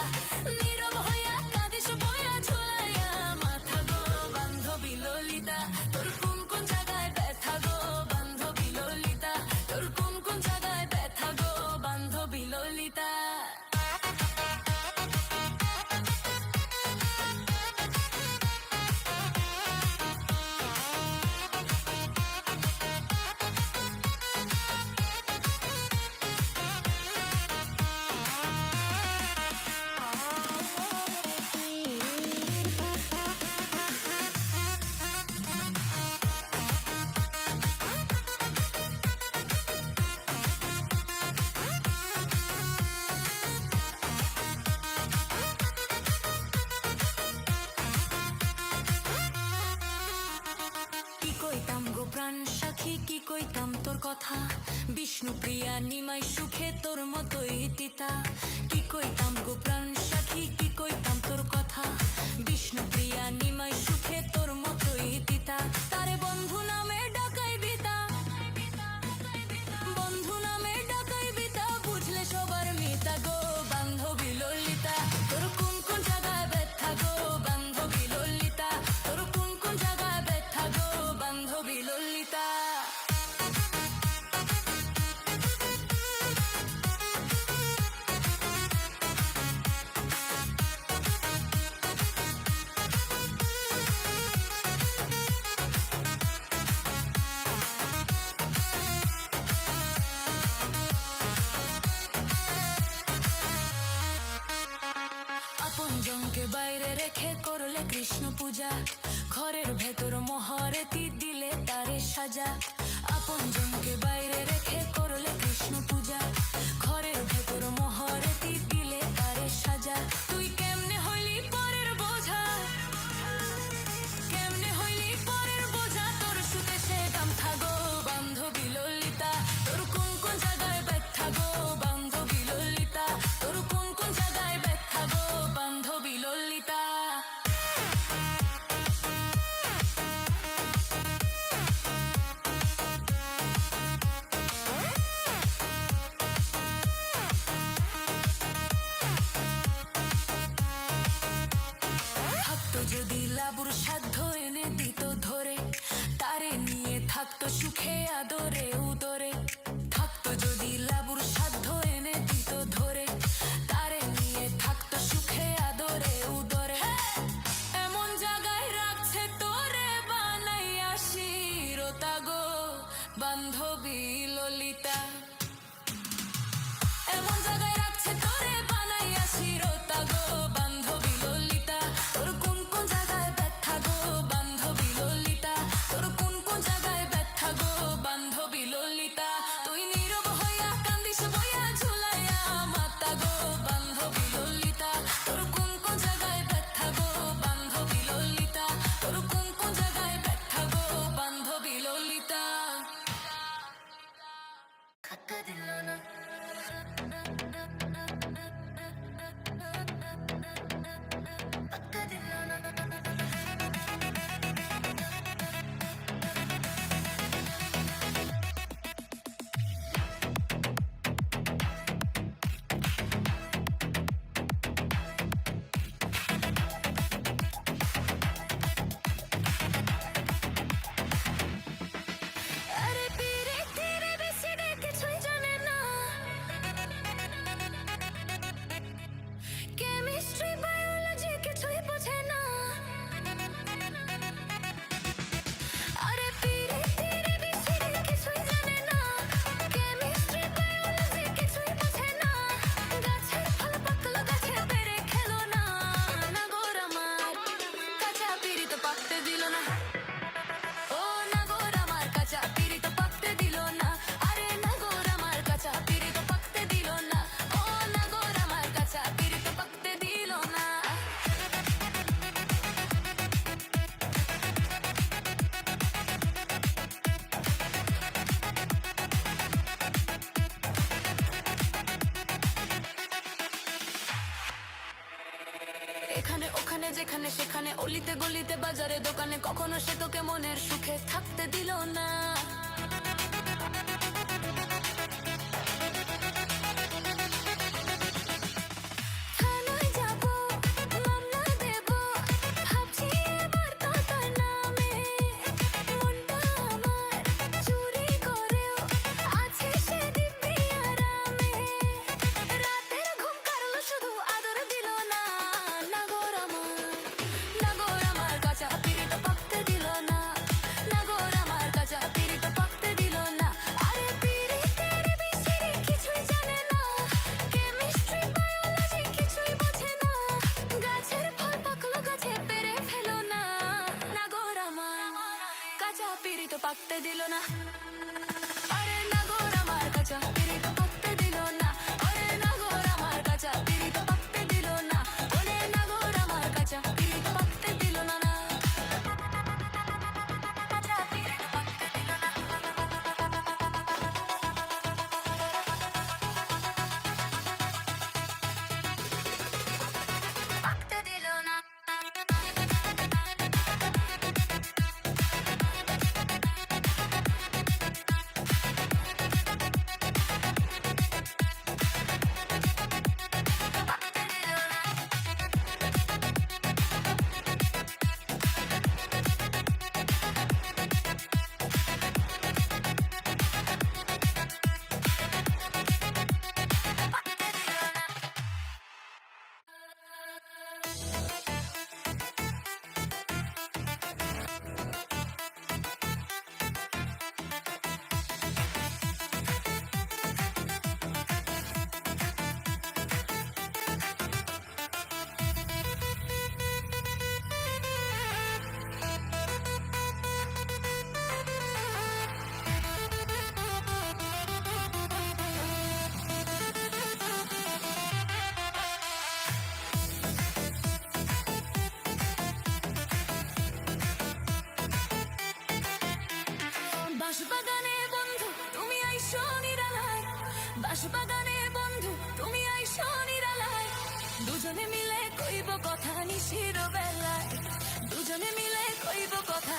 নীরব হইয়া কাঁদিস বয়া ঝুলাইয়া মাথা গো বান্ধবী ললিতা, তোর কোন কোন জায়গায় ব্যথা গো বান্ধবী ললিতা, তোর কোন কোন জায়গায় ব্যথা গো বান্ধবী ললিতা। কি কইতাম গো প্রাণ সাথী, কি কইতাম তোর কথা, বিষ্ণুপ্রিয়া নিমাই সুখে তোর মতোই তিতা। কি কইতাম গো প্রাণ সাথী, কি কইতাম তোর কথা, বিষ্ণুপ্রিয়া নিমাই সুখে তোর মতোই তিতা। তারে বন্ধু নামে ডাকাই বিতা, বন্ধু নামে ডাকাই বিতা, বুঝলে সবার মিতা গো বান্ধবী ললিতা, তোর কোন কোন জায়গায় ব্যথা গো বান্ধবী ললিতা, তোর কোন কোন জায়গায় ব্যথা গো বান্ধবী ললিতা। আপন জনকে বাইরে রেখে করলে কৃষ্ণ পূজা, ঘরের ভেতর মহারতি দিলে তারে সাজা। আপন জনকে বাইরে রেখে করলে কৃষ্ণ পূজা, ঘরের ভেতর মহারতি দিলে তারে সাজা। তুই কেমনে হইলি পরের বোঝা, কেমনে হইলি পরের বোঝা, তোর সুতে সে গামথা গো বান্ধবী ললিতা, তোর কোন কোন জায়গায় ব্যথা গো বান্ধবী ললিতা, তোর কোন কোন জায়গায় ব্যথা গো বান্ধবী ললিতা। থাকতো যদি লাবুর সাধ্য এনে দিত ধরে, তারে নিয়ে থাকতো সুখে আদরে উদরে। থাকতো যদি লাবুর সাধ্য এনে দিত ধরে, তারে নিয়ে থাকতো সুখে আদরে উদরে। এমন জায়গায় রাখছে তোরে বানাইয়া শিরতা গো বান্ধবী ললিতা, এমন জায়গায় রাখছে তোরে বানাইয়া শিরতা গো বান্ধবী ললিতা, তোর কোন কোন জায়গায় ব্যথা গো বান্ধবী ললিতা, তোর কোন কোন জায়গায় ব্যথা গো বান্ধবী ললিতা। তুই নীরব হইয়া কান্দিস বইয়া ঝুলাইয়া মাতা গো বান্ধবী ললিতা, তোর কোন কোন জায়গায় ব্যথা গো বান্ধবী ললিতা, তোর কোন কোন জায়গায় ব্যথা গো বান্ধবী ললিতা। এখানে ওখানে যেখানে সেখানে অলিতে গলিতে বাজারে দোকানে কখনো সে তোকে মনের সুখে থাকতে দিল না। থানায় যাবো, মামলা দেবো, ভাবছি এবার তো তোর নামে। মনটা আমার চুরি করেও আছে সে দিব্যি আরামে। রাতের ঘুম কাড়লো শুধু আদর দিল না। নাগর আমার কাঁচা পিরিত পাকতে দিল না। নাগর আমার কাঁচা পিরিত পাকতে দিল না। আরে পিরিতের বিসিরি কিছুই জানে না। কেমিস্ট্রি বায়োলজি কিছুই বোঝে না। গাছের ফল পাকলো গাছে পেরে ফেলো না। নাগর আমার কাঁচা পিরিত পাকতে দিল না। আরে নাগর আমার কাঁচা পিরিত পাকতে দিল না। ওরে নাগর আমার কাঁচা পিরিত পাকতে দিল না। ওরে নাগর আমার কাঁচা পিরিত পাকতে দিল না না। কাঁচা পিরিত পাকতে দিল না। পাকতে দিল না। বাঁশবাগানে বন্ধু তুমি আইসো নিরালায়। বাঁশবাগানে বন্ধু তুমি আইসো নিরালায়। দুজনে মিলে কইব কথা নিশির বেলায়। দুজনে মিলে কইব কথা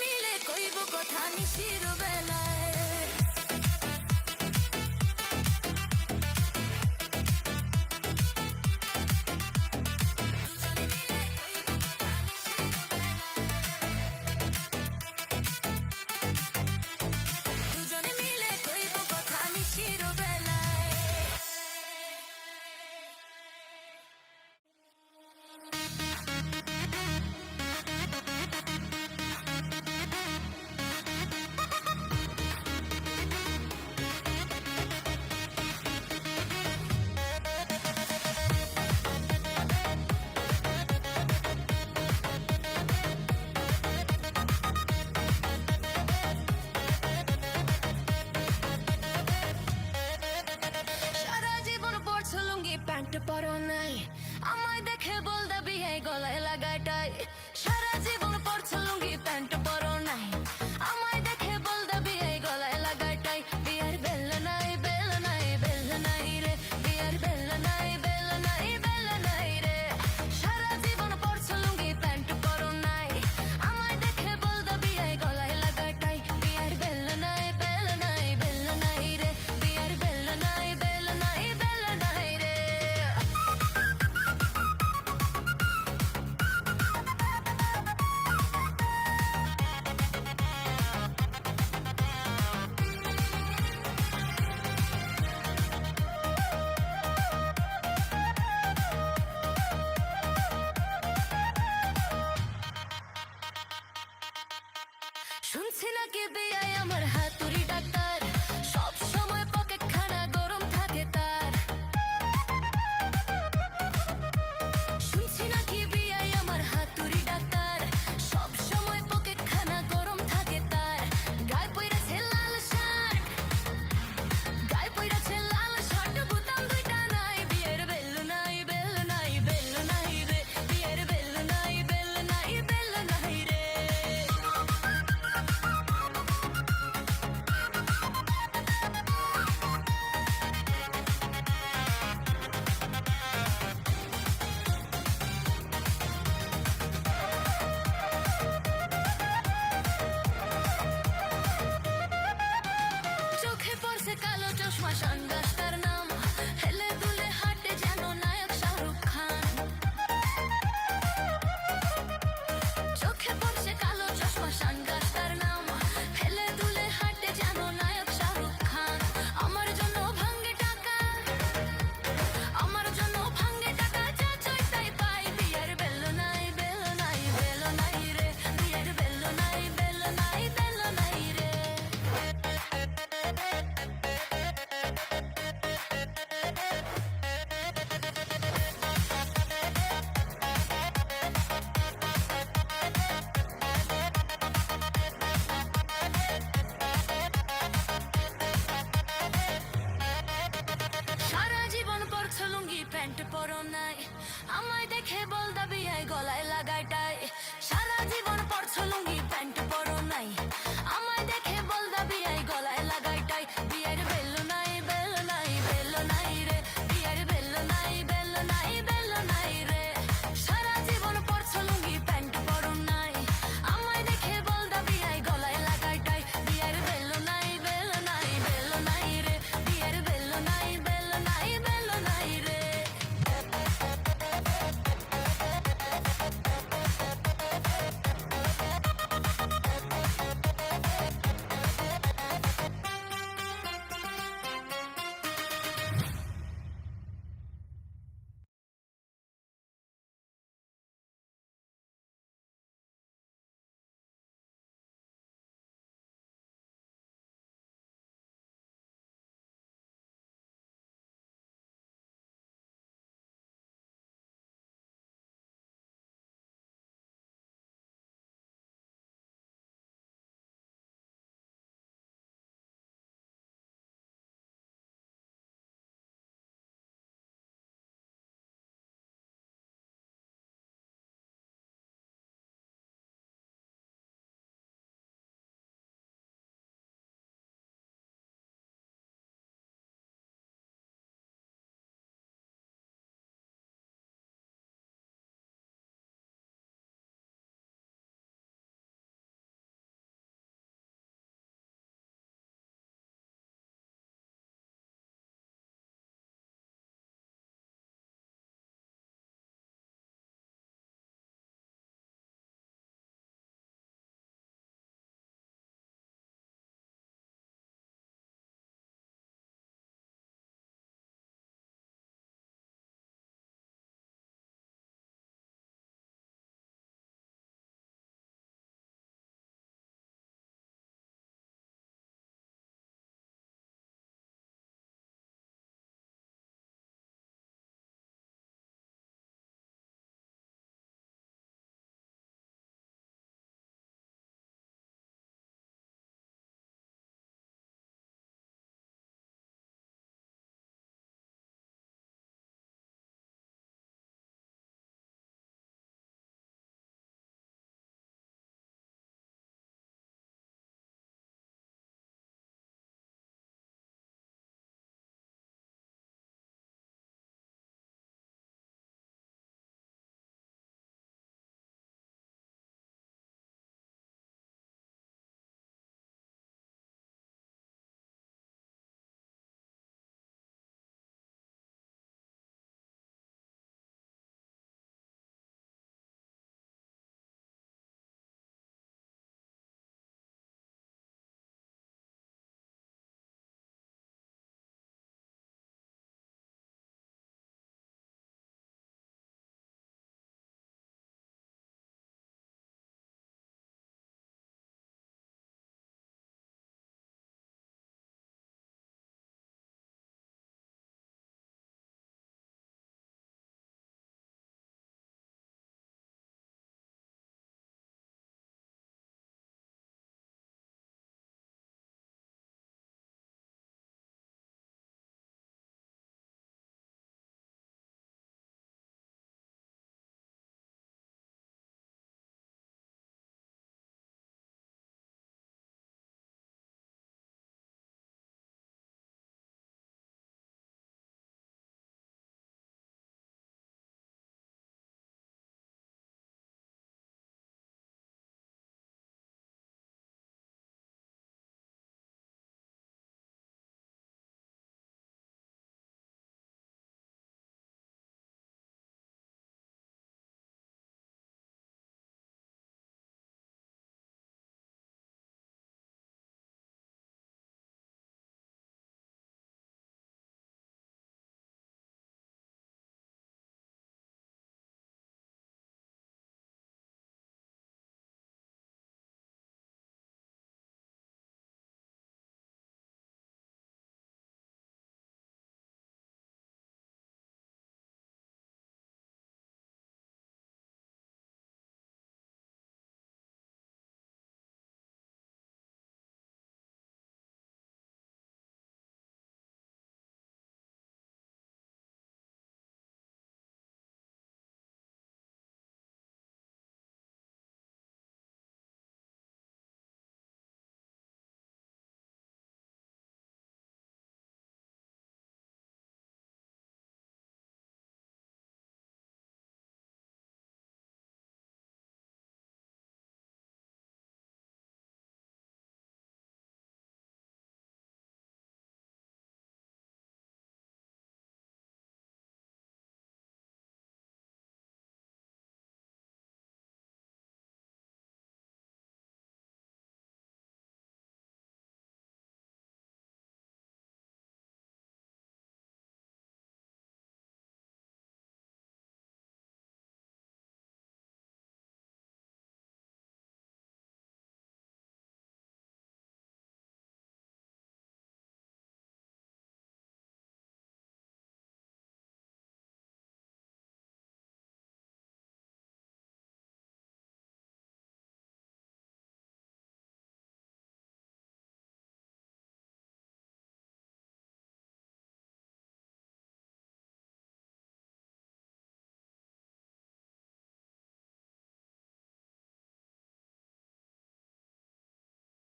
মিলে কইব কথা নিশির বেলায়। দুজনে মিলে কইব কথা নিশির বেলায়। মুখে বল দা